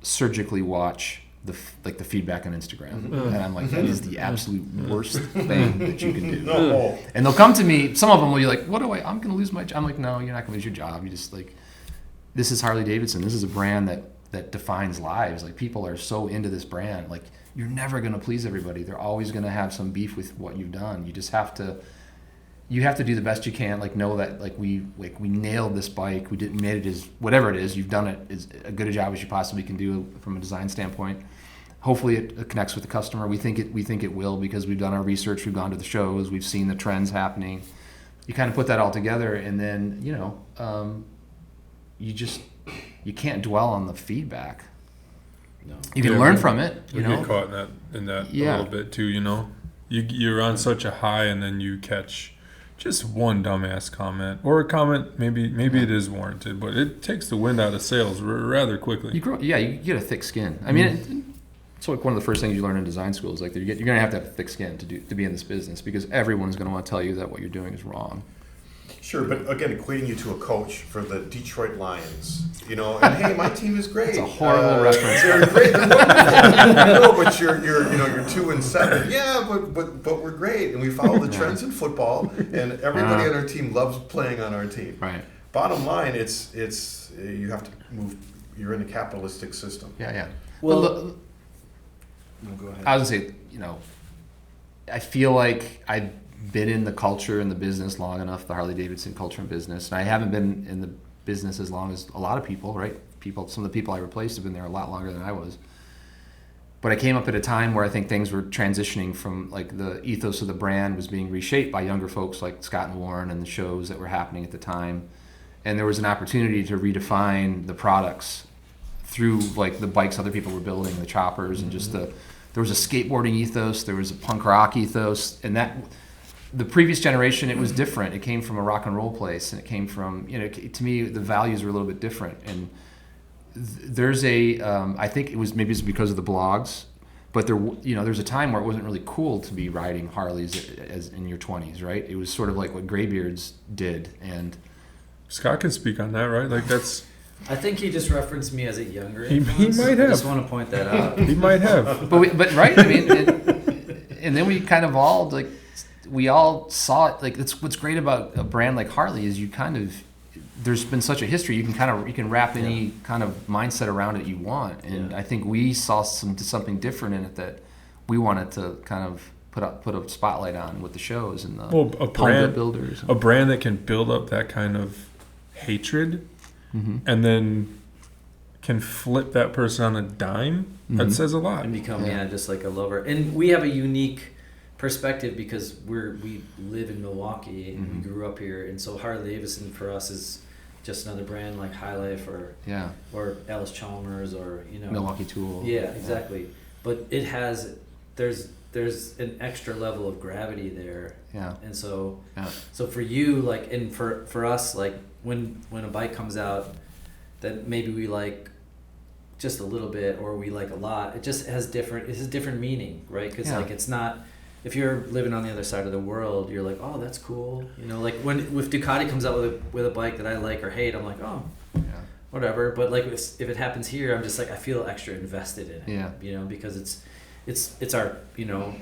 surgically watch the feedback on Instagram, and I'm like, that is the absolute worst thing that you can do. No. And they'll come to me. Some of them will be like, I'm going to lose my job. I'm like, no, you're not going to lose your job. You just this is Harley-Davidson. This is a brand that defines lives. Like, people are so into this brand. Like, you're never going to please everybody. They're always going to have some beef with what you've done. You just have to. You have to do the best you can. Know that we nailed this bike. We made it as whatever it is. You've done it as a good a job as you possibly can do from a design standpoint. Hopefully it connects with the customer. We think it will, because we've done our research. We've gone to the shows. We've seen the trends happening. You kind of put that all together, and then you can't dwell on the feedback. No. You can learn from it. You get caught in that a little bit too. You're on such a high, and then you catch just one dumbass comment, or a comment maybe it is warranted, but it takes the wind out of sails rather quickly. You get a thick skin. I mean, it's like one of the first things you learn in design school is like you're going to have a thick skin to be in this business, because everyone's going to want to tell you that what you're doing is wrong. Sure, but again, equating you to a coach for the Detroit Lions, you know, and hey, my team is great. It's a horrible reference. They're great. They're wonderful. No, but you're 2-7. Yeah, but we're great, and we follow the trends in football, and everybody on our team loves playing on our team. Right. Bottom line, it's you have to move. You're in a capitalistic system. Yeah. Well, No, go ahead. I was gonna say, I feel like I've been in the culture and the business long enough, the Harley-Davidson culture and business, and I haven't been in the business as long as a lot of people, right? Some of the people I replaced have been there a lot longer than I was. But I came up at a time where I think things were transitioning from, like, the ethos of the brand was being reshaped by younger folks like Scott and Warren and the shows that were happening at the time. And there was an opportunity to redefine the products through, like, the bikes other people were building, the choppers, and just there was a skateboarding ethos, there was a punk rock ethos, and that the previous generation, it was different. It came from a rock and roll place, and it came from, to me, the values were a little bit different. And there's I think maybe it's because of the blogs, but there's a time where it wasn't really cool to be riding Harleys as in your 20s, right? It was sort of like what graybeards did, and Scott can speak on that, right? Like, that's. I think he just referenced me as a younger He influence. might I have. just want to point that out. He might have. but right, I mean, and then we kind of all, like, we all saw it. Like, it's what's great about a brand like Harley is there's been such a history. You can wrap any kind of mindset around it you want, and I think we saw something different in it that we wanted to kind of put a spotlight on with the shows and the brand builders. A brand that can build up that kind of hatred, and then can flip that person on a dime. That says a lot. And become just like a lover. And we have a unique perspective because we live in Milwaukee and we grew up here, and so Harley-Davidson for us is just another brand like High Life or Alice Chalmers or Milwaukee Tool. Yeah, exactly. But it has there's an extra level of gravity there. Yeah. And so for you, like, and for us, like, when a bike comes out that maybe we like just a little bit or we like a lot, it just has different meaning, right? Because like, it's not, if you're living on the other side of the world, you're like, oh, that's cool, like if Ducati comes out with a bike that I like or hate, I'm like, oh, whatever. But like, if it happens here, I'm just like, I feel extra invested in it, because it's our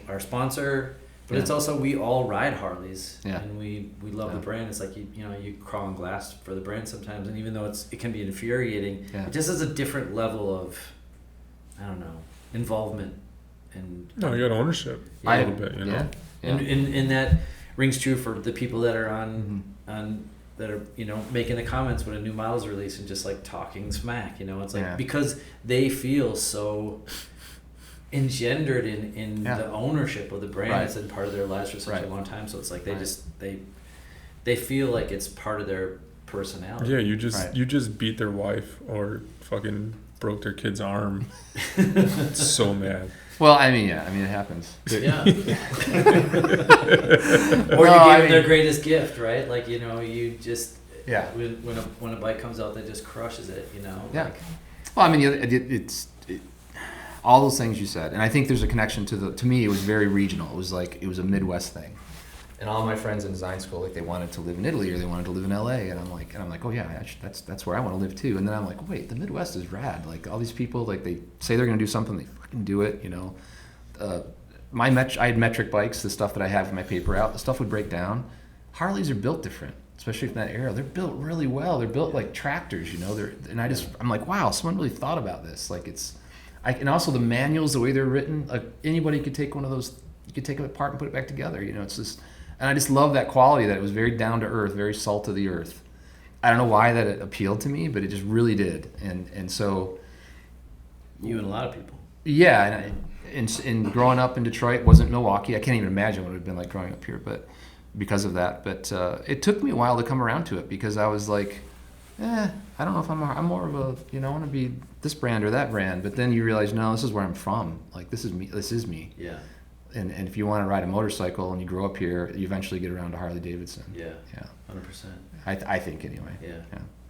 our sponsor, but it's also, we all ride Harleys and we love the brand. It's like you crawl on glass for the brand sometimes, and even though it can be infuriating, it just has a different level of, I don't know, involvement. And you got ownership a little bit, and that rings true for the people that are on that are making the comments when a new model's released and just like talking smack. It's like because they feel so engendered in the ownership of the brand. It's been part of their lives for such a long time, so it's like they feel like it's part of their personality. You just beat their wife or fucking broke their kid's arm. So mad. Well, I mean, it happens. Yeah. Or you gave them their greatest gift, right? Like, you just when a bike comes out that just crushes it, Yeah. Like, well, I mean, it's all those things you said, and I think there's a connection to me. It was very regional. It was a Midwest thing. And all my friends in design school, like, they wanted to live in Italy or they wanted to live in LA, and I'm like, oh yeah, that's where I want to live too. And then I'm like, wait, the Midwest is rad. Like, all these people, like, they say they're gonna do something, they fucking do it. I had metric bikes, the stuff that I have in my paper out, the stuff would break down. Harleys are built different, especially from that era. They're built really well. They're built like tractors, I'm like, wow, someone really thought about this. Like, and also the manuals, the way they're written, like, anybody could take one of those, you could take them apart and put it back together. It's just. And I just love that quality, that it was very down to earth, very salt of the earth. I don't know why that it appealed to me, but it just really did. And so, you and a lot of people. Yeah, and growing up in Detroit wasn't Milwaukee. I can't even imagine what it would have been like growing up here, but because of that. But it took me a while to come around to it, because I was like, I don't know if I'm more of a, I want to be this brand or that brand. But then you realize, no, this is where I'm from. Like, this is me. This is me. Yeah. And if you want to ride a motorcycle and you grow up here, you eventually get around to Harley-Davidson. Yeah. 100%. I think anyway.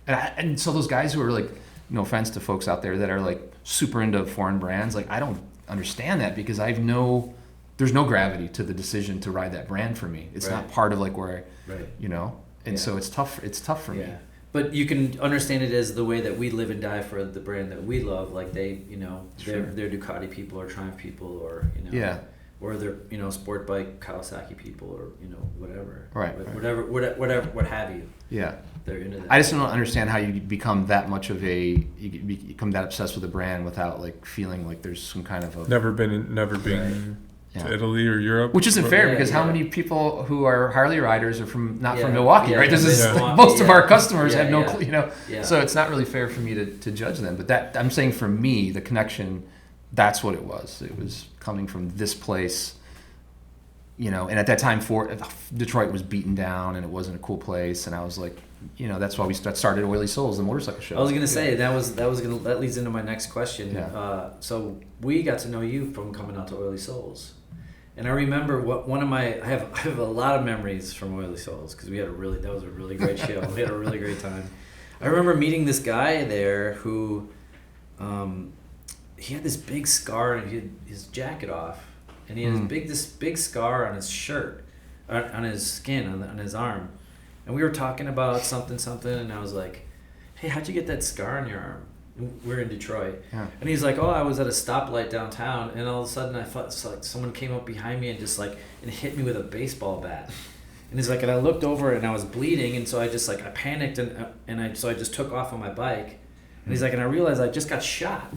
Yeah. And so those guys who are like, no offense to folks out there that are like super into foreign brands, like, I don't understand that, because there's no gravity to the decision to ride that brand for me. It's not part of like where and so it's tough. It's tough for me. But you can understand it as the way that we live and die for the brand that we love. Like they're Ducati people or Triumph people or or they're sport bike Kawasaki people or whatever. Right. Whatever, what have you. Yeah. They're into that. I just don't understand how you become that much of you become that obsessed with a brand without like feeling like there's some kind of a never been to Italy or Europe, which isn't fair because how many people who are Harley riders are from Milwaukee, right? This is Milwaukee, most of our customers have no clue, Yeah. So it's not really fair for me to judge them. But that I'm saying for me, the connection, that's what it was. It was coming from this place, and at that time, Detroit was beaten down and it wasn't a cool place, and I was like, that's why we started Oily Souls, the motorcycle show. I was gonna say that leads into my next question. Yeah. So we got to know you from coming out to Oily Souls, and I remember I have a lot of memories from Oily Souls because that was a really great show. We had a really great time. I remember meeting this guy there who, he had this big scar and he had his jacket off, and he had this big scar on his shirt, on his skin, on his arm. And we were talking about something, and I was like, hey, how'd you get that scar on your arm? And we're in Detroit. Yeah. And he's like, oh, I was at a stoplight downtown, and all of a sudden I felt like someone came up behind me and just and hit me with a baseball bat. And he's like, and I looked over and I was bleeding, and so I just I panicked and I just took off on my bike. And he's like, and I realized I just got shot.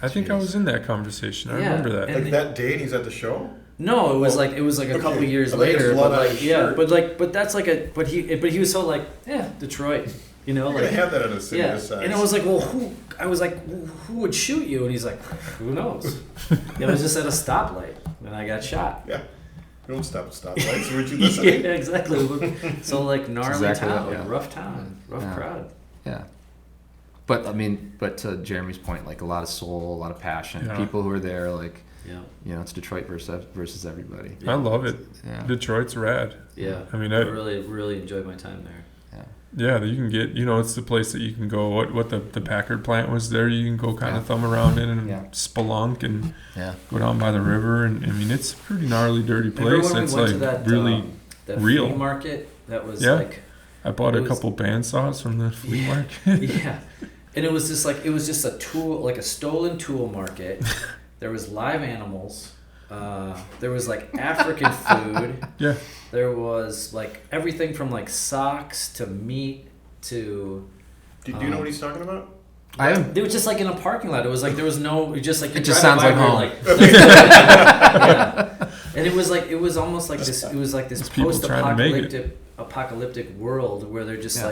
I think I was in that conversation. I remember that. Like that day, and he's at the show. No, it was a couple of years later, but he was so Detroit, They have that in a city this size. And I was like, who would shoot you? And he's like, who knows? It was just at a stoplight, and I got shot. Yeah, you don't stop at stoplights. Where'd you listen? Yeah, exactly. So gnarly exactly town, rough crowd. Yeah. But to Jeremy's point, a lot of soul, a lot of passion, people who are there, it's Detroit versus everybody. I love it. Yeah. Detroit's rad. Yeah. I mean, I really, really enjoyed my time there. Yeah, you can get, it's the place that you can go, what the Packard plant was there, you can go kind of thumb around in and spelunk and go down by the river. And I mean, it's a pretty gnarly, dirty place. It's really that real. Flea market that was I bought a couple bandsaws from the flea market. Yeah. And it was just a tool, a stolen tool market. There was live animals. There was African food. Yeah. There was everything from socks to meat to. Do you know what he's talking about? It was just in a parking lot. It was there was no it just it just sounds like home. Yeah. And it was almost this. It was this post-apocalyptic world where they're just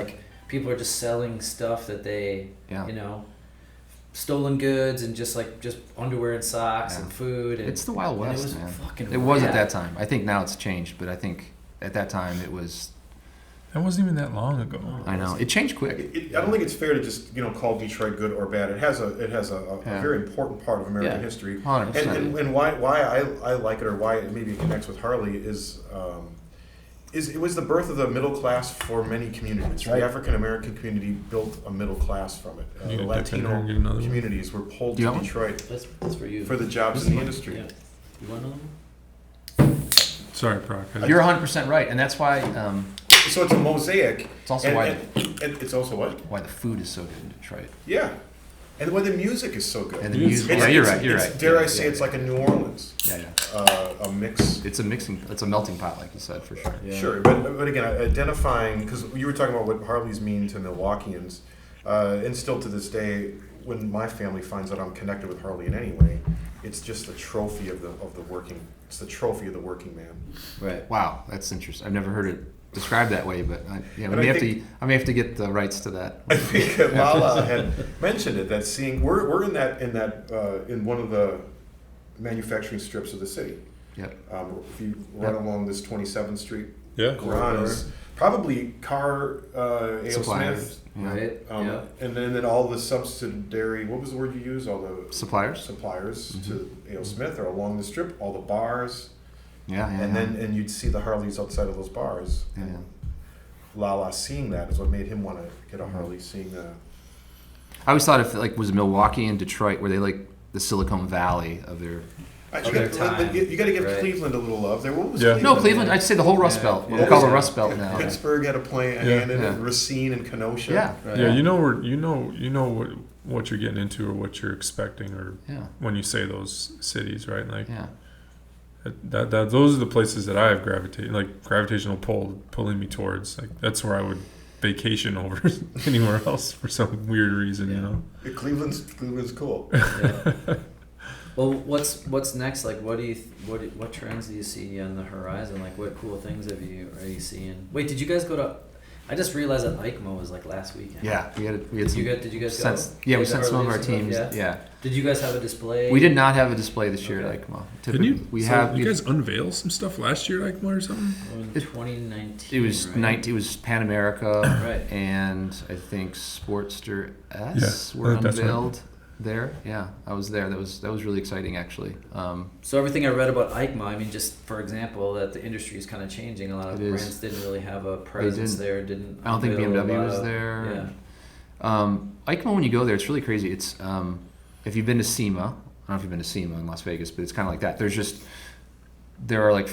people are just selling stuff that they stolen goods and just underwear and socks and food. And it's the Wild West, it was man. Fucking it was at that time. I think now it's changed, but I think at that time it was. That wasn't even that long ago. I know it changed quick. I don't think it's fair to just call Detroit good or bad. It has a very important part of American history. 100%. And why I like it, or why maybe it connects with Harley is it was the birth of the middle class for many communities. Right. The African American community built a middle class from it. The Latino communities were pulled to Detroit. That's for you. For the jobs in the industry. Yeah. You want another one? Sorry, Brock. You're 100% right, and that's why. So it's a mosaic. It's also why it's also what? Why the food is so good in Detroit. Yeah. And why the music is so good. And the music. You're right. Dare I say it's like a New Orleans. Yeah. A mix. It's a melting pot, like you said, for sure. Yeah. Sure, but again, identifying, because you were talking about what Harleys mean to Milwaukeeans, and still to this day, when my family finds out I'm connected with Harley in any way, it's just a trophy of the working. It's the trophy of the working man. Right. Wow, that's interesting. I've never heard it described that way, but I may have to get the rights to that. I think Lala had mentioned it. That we're in one of the manufacturing strips of the city. Yep. If you run along this 27th Street, corridor, is probably A.O. Suppliers. Smith, right? And then all the subsidiary. What was the word you used? All the suppliers to A.O. Smith are along the strip. All the bars. And you'd see the Harleys outside of those bars. Yeah. Lala seeing that is what made him want to get a Harley. Seeing that. I always thought if was Milwaukee and Detroit were they the Silicon Valley of their of their time. You got to give Right. Cleveland a little love there. What was Yeah. Cleveland? No, Cleveland. I'd say the whole Rust Belt. Yeah. We call it the Rust Belt now. Pittsburgh had a hand in Yeah. it. Racine and Kenosha. Yeah. Right. Yeah, you know what you're getting into or what you're expecting, or Yeah. when you say those cities, right? Like Yeah. that those are the places that I have gravitational pull pulling me towards. Like that's where I would vacation over anywhere else for some weird reason, you know. Yeah, Cleveland's cool. Yeah. Well, what's next? Like, what trends do you see on the horizon? Like, what cool things are you seeing? Wait, did you guys go to? I just realized that EICMO was like last weekend. Yeah, we had Did you guys go? Yeah, we sent some of our teams. Yeah. Yeah. Did you guys have a display? We did not have a display this year Okay. at EICMA. Didn't you? We you guys unveil some stuff last year, like or something? In It- 2019. It was right? It was Pan America, Right. and I think Sportster S were that's right. unveiled there. Yeah, I was there. That was really exciting, actually. So everything I read about EICMA, I mean, just for example, that the industry is kind of changing. A lot of It is. brands didn't really have a presence didn't. there. Didn't. I don't think unveil a BMW lot was of- there. Yeah. EICMA, when you go there, it's really crazy. It's if you've been to SEMA, I don't know if you've been to SEMA in Las Vegas, but it's kind of like that. There are like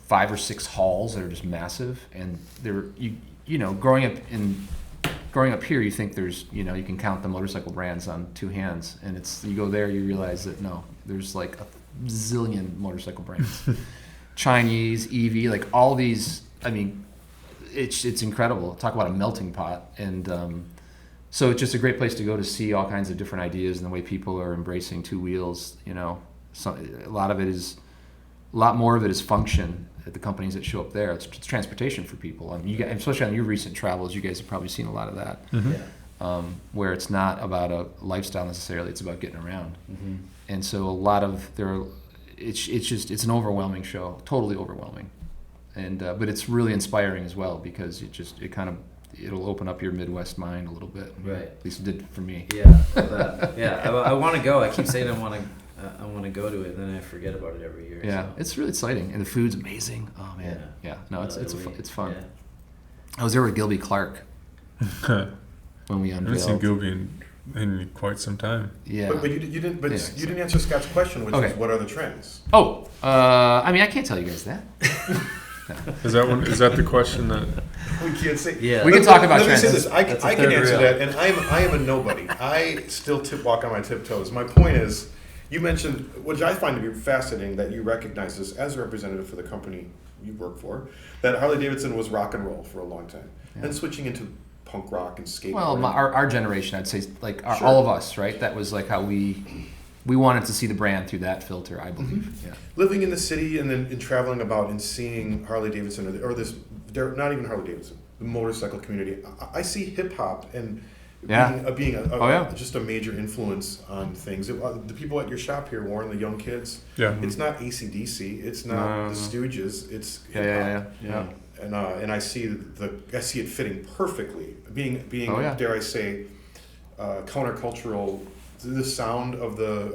5 or 6 halls that are just massive, and you know, growing up here, you think there's, you know, you can count the motorcycle brands on 2 hands, and you go there, you realize that no, there's like a zillion motorcycle brands, Chinese, EV, like all these. I mean, it's incredible. Talk about a melting pot, and so it's just a great place to go to see all kinds of different ideas and the way people are embracing 2 wheels. You know, a lot more of it is function at the companies that show up there. It's transportation for people. I mean, you guys, especially on your recent travels, you guys have probably seen a lot of that, Yeah. where it's not about a lifestyle necessarily; it's about getting around. Mm-hmm. And so a lot of it's an overwhelming show, totally overwhelming, and but it's really inspiring as well because it'll open up your Midwest mind a little bit. Right. At least it did for me. Yeah. I want to go. I keep saying I want to go to it, and then I forget about it every year. Yeah, so. it's really exciting, and the food's amazing. Oh man, yeah. No, it's fun. Yeah. I was there with Gilby Clark I when we haven't seen unveiled. Gilby in quite some time. Yeah. But you didn't. But Yeah. you didn't answer Scott's question, which Okay. is what are the trends? Oh, I mean, I can't tell you guys that. Is that the question that? We can't say. Yeah. We can talk about Let me say trends. this. I That's a can third answer rail. that, and I am a nobody. I still walk on my tiptoes. My point is, you mentioned, which I find to be fascinating, that you recognize this as a representative for the company you work for, that Harley-Davidson was rock and roll for a long time, Yeah. and switching into punk rock and skateboarding. Well, our generation, I'd say, like Sure. all of us, right? That was like how we wanted to see the brand through that filter, I believe. Mm-hmm. Yeah. Living in the city and then traveling about and seeing Harley-Davidson or this, they're not even Harley-Davidson, the motorcycle community. I see hip-hop and Yeah. being Oh, yeah. just a major influence on things. The people at your shop here, Warren, the young kids, Yeah. it's not AC/DC, it's not No. the Stooges, it's Yeah. and I see it fitting perfectly, being Oh, yeah. dare I say, countercultural, the sound of the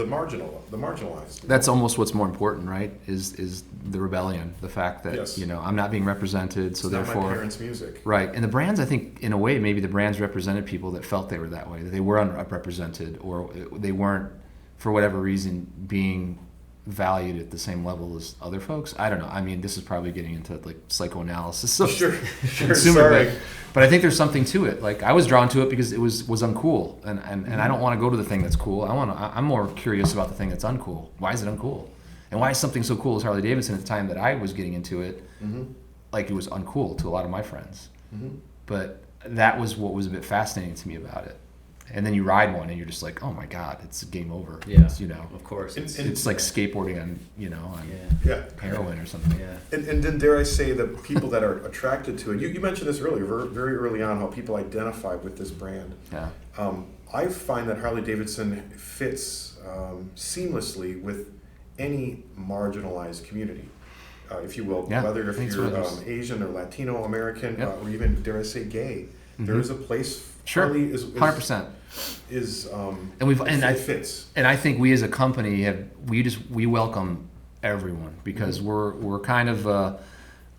marginalized. That's almost what's more important, right? Is the rebellion, the fact that Yes. I'm not being represented, so It's not therefore. my parents' music. Right, and the brands, I think, in a way, maybe the brands represented people that felt they were that way, that they were unrepresented, or they weren't, for whatever reason, being valued at the same level as other folks. I don't know. I mean, this is probably getting into like psychoanalysis of Sure, consumer, sorry. but I think there's something to it. Like I was drawn to it because it was uncool, and I don't want to go to the thing that's cool. I'm more curious about the thing that's uncool. Why is it uncool? And why is something so cool as Harley Davidson at the time that I was getting into it, like it was uncool to a lot of my friends. But that was what was a bit fascinating to me about it. And then you ride one and you're just like, oh my God, it's game over. Yeah. It's, Of course. it's like skateboarding on, on Yeah. heroin or something. Yeah. And then dare I say the people that are attracted to it. You mentioned this earlier, very early on, how people identify with this brand. Yeah. I find that Harley-Davidson fits seamlessly with any marginalized community, if you will, Yeah, whether I if think you're so. Asian or Latino American, Yep. or even, dare I say, gay. There is a place. Sure. Harley is 100%. it fits. And I think we as a company we welcome everyone because we're kind of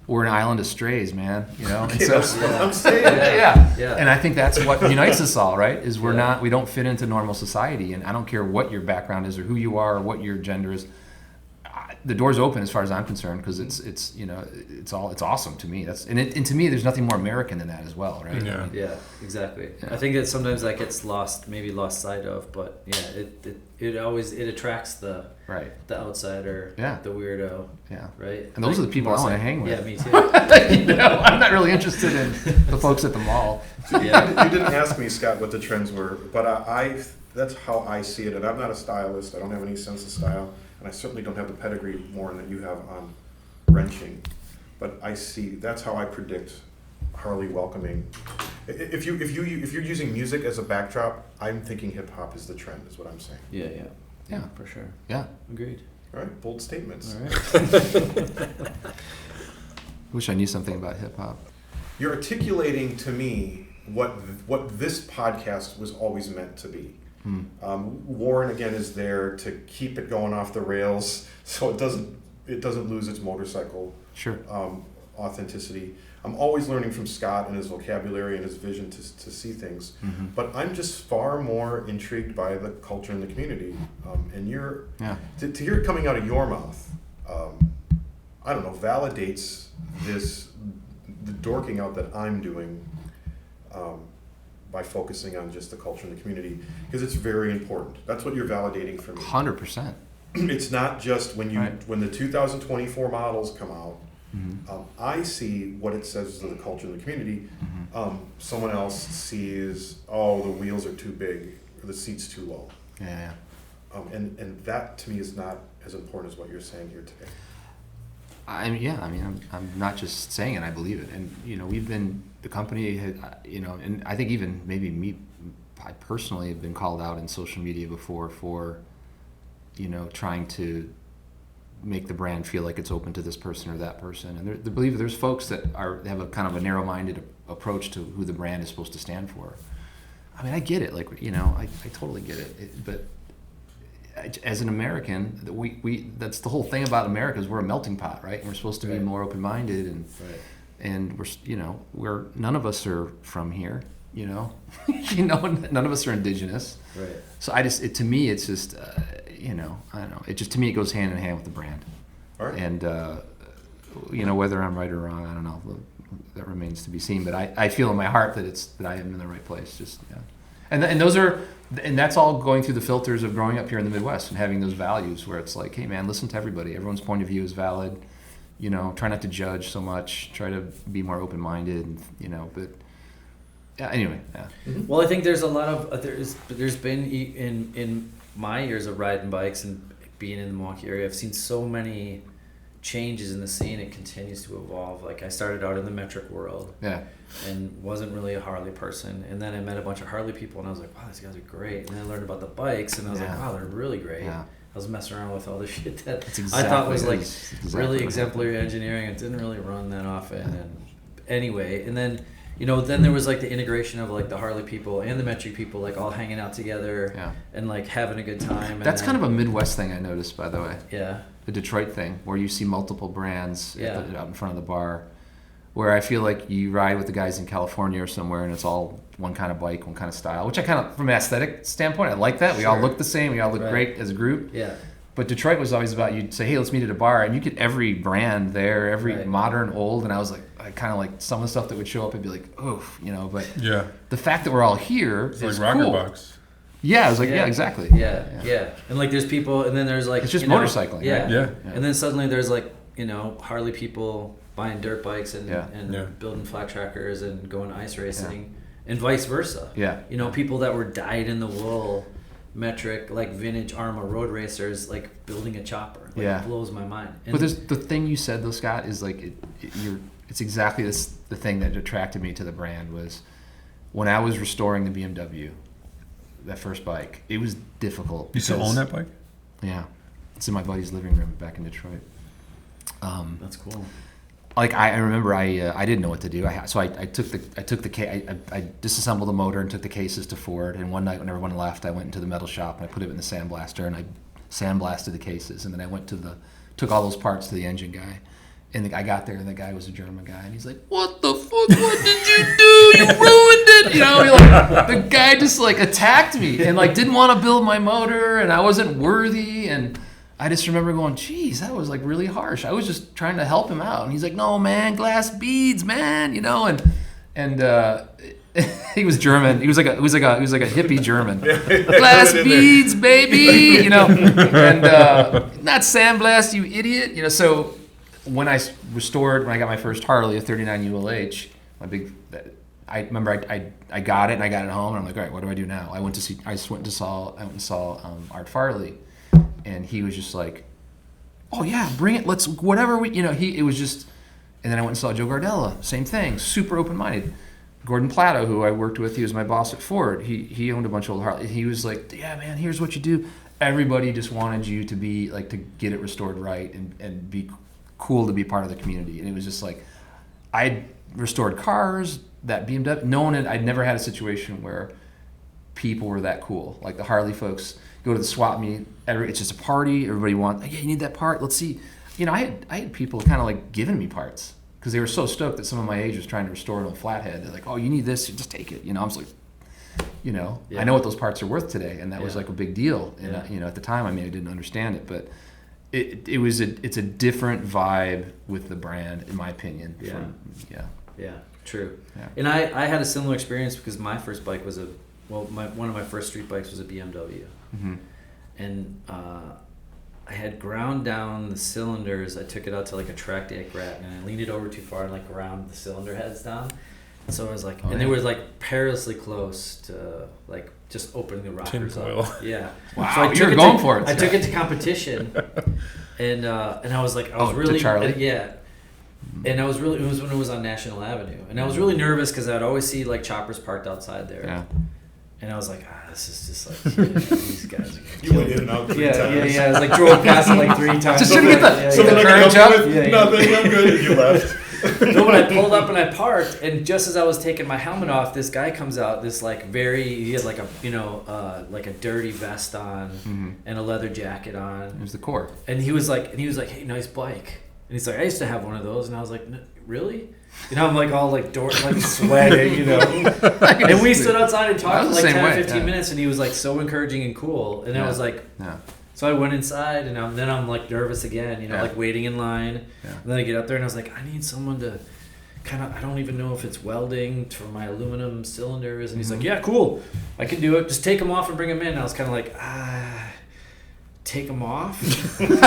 we're an island of strays, man. You know, Okay, that's what I'm saying. Yeah. And I think that's what unites us all, right? Is we don't fit into normal society, and I don't care what your background is or who you are or what your gender is. The door's open as far as I'm concerned, because it's you know, it's awesome to me. And to me, there's nothing more American than that as well, right? Yeah. Yeah, exactly. Yeah. I think that sometimes that gets lost sight of, but yeah, it always attracts the outsider, the weirdo, right? And those are the people I want to hang with. Yeah, me too. You know, I'm not really interested in the folks at the mall. Yeah. You didn't ask me, Scott, what the trends were, but that's how I see it. And I'm not a stylist. I don't have any sense of style, and I certainly don't have the pedigree, Warren, that you have on wrenching. But that's how I predict Harley welcoming. If you're using music as a backdrop, I'm thinking hip hop is the trend, is what I'm saying. Yeah, for sure. Yeah. Agreed. All right, bold statements. All right. Wish I knew something about hip hop. You're articulating to me what this podcast was always meant to be. Warren again is there to keep it going off the rails, so it doesn't lose its motorcycle authenticity. I'm always learning from Scott and his vocabulary and his vision to see things, but I'm just far more intrigued by the culture and the community. And to hear it coming out of your mouth, I don't know, validates the dorking out that I'm doing. By focusing on just the culture and the community, because it's very important. That's what you're validating for me. 100%. It's not just when the 2024 models come out, I see what it says to the culture and the community. Someone else sees, the wheels are too big or the seat's too low. Yeah. And that to me is not as important as what you're saying here today. I'm not just saying it, I believe it. And, you know, the company had, you know, and I think even maybe I personally have been called out in social media before for, you know, trying to make the brand feel like it's open to this person or that person. And I believe there's folks that have a kind of a narrow-minded approach to who the brand is supposed to stand for. I mean, I get it. Like, you know, I totally get it. But as an American, that's the whole thing about America, is we're a melting pot, right? And we're supposed to be more open-minded, and we're, you know, none of us are from here, you know, none of us are indigenous. Right. So to me, it's just, you know, I don't know. To me, it goes hand in hand with the brand. All right. And, you know, whether I'm right or wrong, I don't know. That remains to be seen. But I feel in my heart that I am in the right place. Just, yeah. And that's all going through the filters of growing up here in the Midwest and having those values where it's like, hey man, listen to everybody. Everyone's point of view is valid. You know, try not to judge so much. Try to be more open-minded. You know, but yeah. Anyway, yeah. Well, I think there's a lot of there's been in my years of riding bikes and being in the Milwaukee area, I've seen so many changes in the scene. It continues to evolve. Like, I started out in the metric world. Yeah. And wasn't really a Harley person, and then I met a bunch of Harley people, and I was like, wow, these guys are great. And then I learned about the bikes, and I was like, wow, they're really great. Yeah. I was messing around with all this shit that exactly, I thought was like really exemplary engineering. It didn't really run that often. And anyway, and then, you know, then there was like the integration of like the Harley people and the metric people, like all hanging out together and like having a good time. That's kind of a Midwest thing I noticed, by the way. Yeah. The Detroit thing, where you see multiple brands out in front of the bar. Where I feel like you ride with the guys in California or somewhere, and it's all one kind of bike, one kind of style, which I kind of, from an aesthetic standpoint, I like that. We all look the same. We all look great as a group. Yeah. But Detroit was always about, you'd say, hey, let's meet at a bar, and you get every brand there, every modern, old, and I was like, I kind of like some of the stuff that would show up, I'd be like, oof, you know, but the fact that we're all here is like Rocker cool. Box. Yeah, I was like, exactly. Yeah. And like there's people, and then there's like, it's just motorcycling. Yeah. Right? And then suddenly there's like, you know, Harley people buying dirt bikes and building flat trackers and going ice racing and vice versa. Yeah. You know, people that were dyed in the wool, metric, like vintage Arma road racers, like building a chopper. Like, it blows my mind. And but there's the thing you said though, Scott, is like it's exactly the thing that attracted me to the brand was when I was restoring the BMW, that first bike, it was difficult. You still own that bike? Yeah. It's in my buddy's living room back in Detroit. That's cool. Like I remember, I didn't know what to do. I disassembled the motor and took the cases to Ford. And one night when everyone left, I went into the metal shop and I put it in the sandblaster and I sandblasted the cases. And then I took all those parts to the engine guy, And I got there, and the guy was a German guy, and he's like, "What the fuck? What did you do? You ruined it!" You know, the guy just like attacked me and like didn't want to build my motor, and I wasn't worthy. And I just remember going, "Geez, that was like really harsh." I was just trying to help him out, and he's like, "No, man, glass beads, man," you know, and he was German. He was like a hippie German. Glass beads, baby, you know, and not sandblast, you idiot, you know. So when I got my first Harley, a 39 ULH, I remember I got it and I got it home and I'm like, all right, what do I do now? I went and saw Art Farley, and he was just like, oh yeah, bring it, let's whatever we, you know, it was just, and then I went and saw Joe Gardella, same thing, super open-minded. Gordon Plato, who I worked with, he was my boss at Ford. He owned a bunch of old Harley. He was like, yeah, man, here's what you do. Everybody just wanted you to be like, to get it restored right and be cool to be part of the community. And it was just like, I restored cars, that BMW. I'd never had a situation where people were that cool. Like the Harley folks go to the swap meet. It's just a party. Everybody wants, yeah, you need that part. Let's see. You know, I had people kind of like giving me parts because they were so stoked that some of my age was trying to restore an old flathead. They're like, oh, you need this, just take it. You know, I was like, you know, I know what those parts are worth today, and that was like a big deal. And you know, at the time, I didn't understand it, but it's a different vibe with the brand, in my opinion. True. Yeah. And I had a similar experience because my first bike was one of my first street bikes was a BMW, and I had ground down the cylinders. I took it out to like a track day at Grattan, and I leaned it over too far and like ground the cylinder heads down. So I was like, they were like perilously close to like just opening the rockers up. Yeah. Wow. So You're going for it. I took it to competition, and I was like, I was really to Charlie? yeah. And it was when it was on National Avenue, and I was really nervous because I'd always see like choppers parked outside there. Yeah. And I was like, this is just like, these guys are going to You went in and out 3 times. Yeah. I was like, drove past it like 3 times. Just trying to get the current jump. Nothing, I'm good. You left. No, when I pulled up and I parked, and just as I was taking my helmet off, this guy comes out, he had like a, like a dirty vest on and a leather jacket on. It was the core. And he was like, hey, nice bike. And he's like, I used to have one of those. And I was like, really? You know, I'm like all like sweating, you know. And we stood outside and talked for like 10 or 15 minutes, and he was like so encouraging and cool. And I was like, so I went inside, and then I'm like nervous again, you know, like waiting in line. Yeah. And then I get up there, and I was like, I need someone to kind of, I don't even know if it's welding for my aluminum cylinders. And he's like, yeah, cool, I can do it. Just take them off and bring them in. And I was kind of like, take them off? And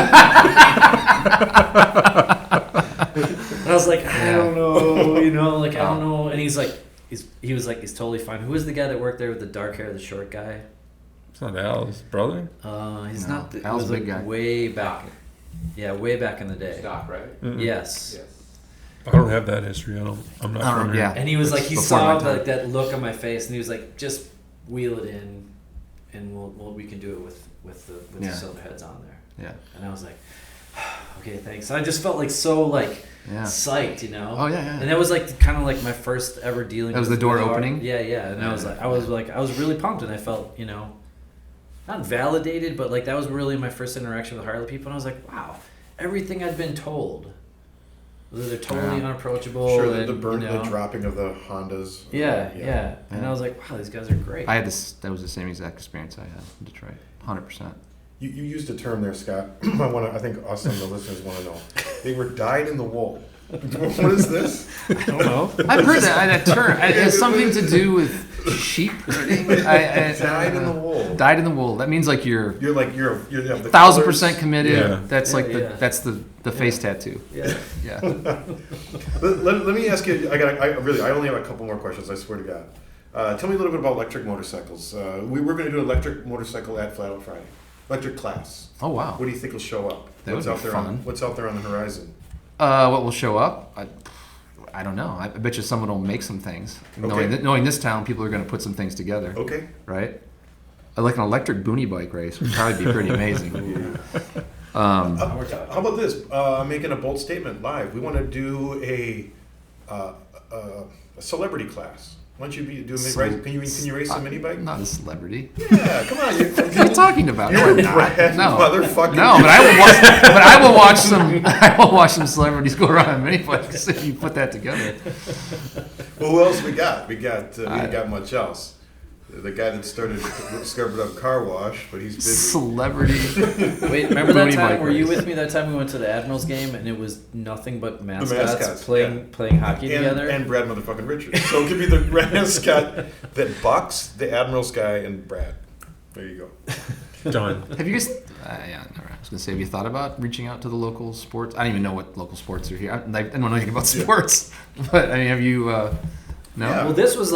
I was like, I don't know, you know, like, I don't know. And he's like, he was like, he's totally fine. Who was the guy that worked there with the dark hair, the short guy? It's not Al's brother? He's not. Al's a big guy. Way back. Yeah, way back in the day. Stock, right? Mm-mm. Yes. I don't have that history. I'm not from here. Yeah. And he was like, he saw like that look on my face, and he was like, just wheel it in, and we can do it with the cylinder heads on there. Yeah. And I was like, okay, thanks. And I just felt like so like psyched, you know. Oh yeah. And that was like kind of like my first ever dealing. That was the door opening. Yeah. And I was really pumped, and I felt, you know, not validated, but like that was really my first interaction with Harley people, and I was like, wow, everything I'd been told. They're totally unapproachable. Sure, and, the dropping of the Hondas. Yeah. And I was like, wow, these guys are great. I had this. That was the same exact experience I had in Detroit. 100%. You used a term there, Scott. I think us and the listeners want to know. They were dyed in the wool. What is this? I don't know. I've heard that term. It has something to do with sheep herding. Dyed in the wool. Dyed in the wool. That means like you're 1,000% committed. Yeah. That's like that's the face tattoo. Yeah. Let me ask you. I only have a couple more questions. I swear to God. Tell me a little bit about electric motorcycles. We're going to do an electric motorcycle at Flat Out Friday. Electric class. Oh wow. What do you think will show up? What's out there on the horizon? What will show up? I don't know. I bet you someone will make some things. Okay. Knowing this town, people are going to put some things together. Okay. Right? Like an electric boonie bike race would probably be pretty amazing. How about this? Making a bold statement live. We want to do a celebrity class. Why don't you can you race a mini bike? I'm not a celebrity. Yeah, come on. What are you talking about? You're No, I'm Brad, not. No, motherfucker. no, but I will watch some. I will watch some celebrities go around on mini bikes if you put that together. Well, who else we got? We ain't got much else. The guy that discovered a car wash, but he's busy. Celebrity. Wait, remember that Booty time? bike Were you race. with me that time we went to the Admirals game and it was nothing but mascots, mascots, playing hockey together? And Brad motherfucking Richards. So it could be the mascot that bucks, the Admirals guy, and Brad. There you go. Done. Have you guys? Yeah, never. I was gonna say, have you thought about reaching out to the local sports? I don't even know what local sports are here. I don't know anything about sports, but I mean, have you? No. Yeah. Well, this was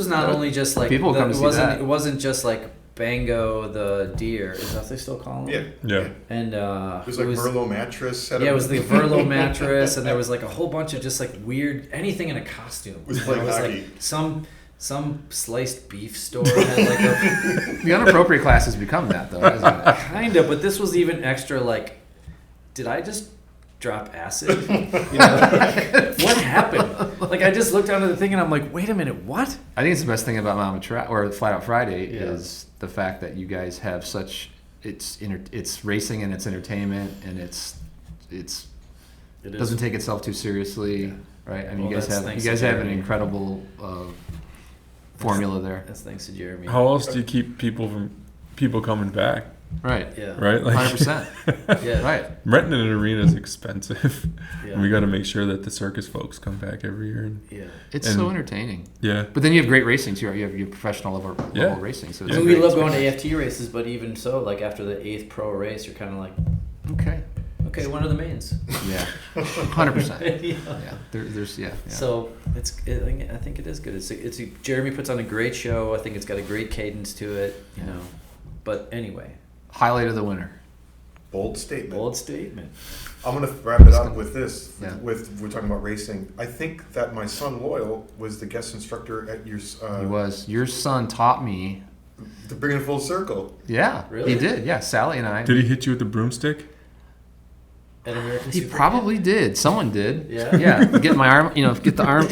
not No. only just like People come to see that. It wasn't just like Bango the deer. Is that what they still call him? Yeah. And It was like Merlot mattress. Yeah, it was the Verlo mattress, and there was like a whole bunch of just like weird anything in a costume. Was And playing it was hockey. like some sliced beef store had like a The inappropriate class has become that, though, hasn't it? kind of, but this was even extra. Like, did I just drop acid? You know, what happened? Like, I just looked down at the thing and I'm like, wait a minute, what? I think it's the best thing about Mama or Flat Out Friday Yeah. is the fact that you guys have such it's racing and it's entertainment and it doesn't take itself too seriously, right? I mean, Well, you guys that's have thanks to an Jeremy. incredible formula there, That's thanks to Jeremy. How else do you keep people coming back? right? Yeah. Right? Like 100%, Yeah. right? renting an arena is expensive. Yeah. And we got to make sure that the circus folks come back every year. And, Yeah. It's And- so entertaining. yeah. But then you have great racing too. Right? You have your professional level Yeah. racing. So I it's mean, a we great love going to experience. AFT races, but even so, like after the 8th pro race, you're kind of like, Okay. one of the mains. Yeah. 100%. Yeah. Yeah. There's yeah. So I think it is good. Jeremy puts on a great show. I think it's got a great cadence to it. You know, but anyway, Highlight of the winter. Bold statement. bold statement. I'm going to wrap it up with this. Yeah. We're talking about racing. I think that my son Loyal was the guest instructor at your. He was. Your son taught me. To bring it full circle. Yeah, Really? he did. Yeah, Sally and I. Did he hit you with the broomstick? An American He Super probably did. Someone did. Yeah? Yeah. Get my arm. Get the arm.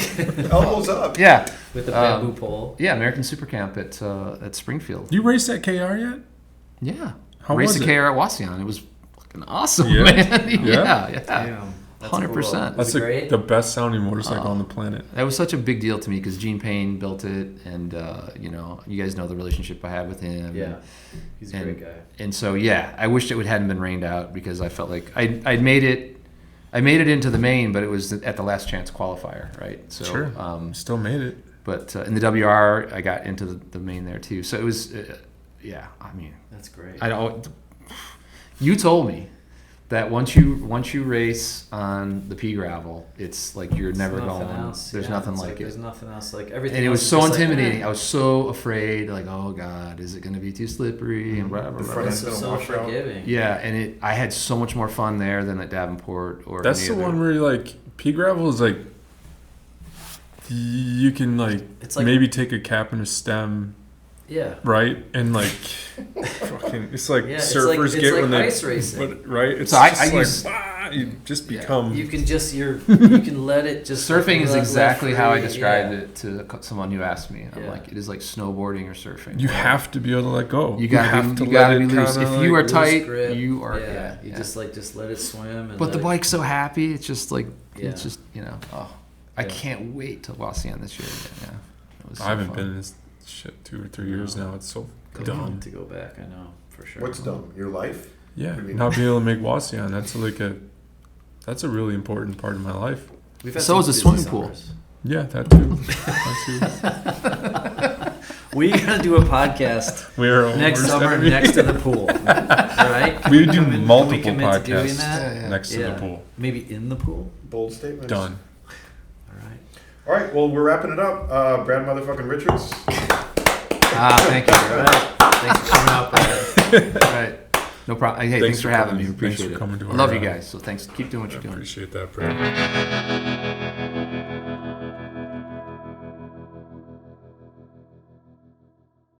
Elbows up. Yeah. with the bamboo pole. Yeah. American Super Camp at Springfield. You raced at KR yet? Yeah. How Raced was the it? KR at Wasion. It was fucking awesome, Yeah? man. Yeah? Yeah. Damn, that's 100%. cool. That's Was it great? the best sounding motorcycle on the planet. That was such a big deal to me because Gene Payne built it, and you guys know the relationship I had with him. Yeah, he's a and- great guy. And so yeah, I wished it hadn't been rained out because I felt like I made it into the main, but it was at the last chance qualifier, right? So Sure. Still made it. but in the WR I got into the main there too. So it was yeah. I mean, That's great. I don't. You told me that once you race on the pea gravel, it's like you're never There's nothing going. else. There's Yeah, nothing it's like it. There's nothing else like everything. And it was else is so just like, intimidating. eh. I was so afraid, like, oh God, is it going to be too slippery and whatever. The front It's end's so gonna wash out. forgiving. Yeah, and I had so much more fun there than at Davenport or. That's any the other- one where like pea gravel is like you can like, It's like- maybe take a cap and a stem, Yeah. right? And like fucking it's like Yeah, it's surfers like- it's get like when they ice racing. but right? It's So I just like use- you just Yeah. become You can just you can let it just Surfing is let exactly how I free, described yeah. it to someone who asked me. I'm Yeah. like, it is like snowboarding or surfing. you have to be able to let go. You gotta have be, to you gotta let be it loose. kinda, If you are like, tight, grip. you are. Yeah, Yeah, you yeah. just let it swim. And But let the it- bike's so happy. It's just like Yeah. it's just I Yeah. can't wait to Wasion this year. Yeah, it was so I haven't fun. been in this shit 2 or 3 years now. It's so dumb. to go back. I know for sure. What's dumb? Your life? Yeah, What do you mean? not being able to make Wasion. That's a really important part of my life. We've had So some is a busy swimming pool. summers. Yeah, that too. That too. We gotta do a podcast We are next almost summer every- next to the pool. All right? Can We do commit- can multiple we commit to doing podcasts that? Yeah, yeah. next to Yeah. the pool. Maybe in the pool. Bold statements. Done. All right. All right. Well, we're wrapping it up. Brad motherfucking Richards. Thank you. All right. Thanks for coming out, Brad. All right. No problem. Hey, thanks for having me. Thanks Appreciate for it. coming to I our, love you guys. So thanks. Keep doing what I you're doing. appreciate that, Brad.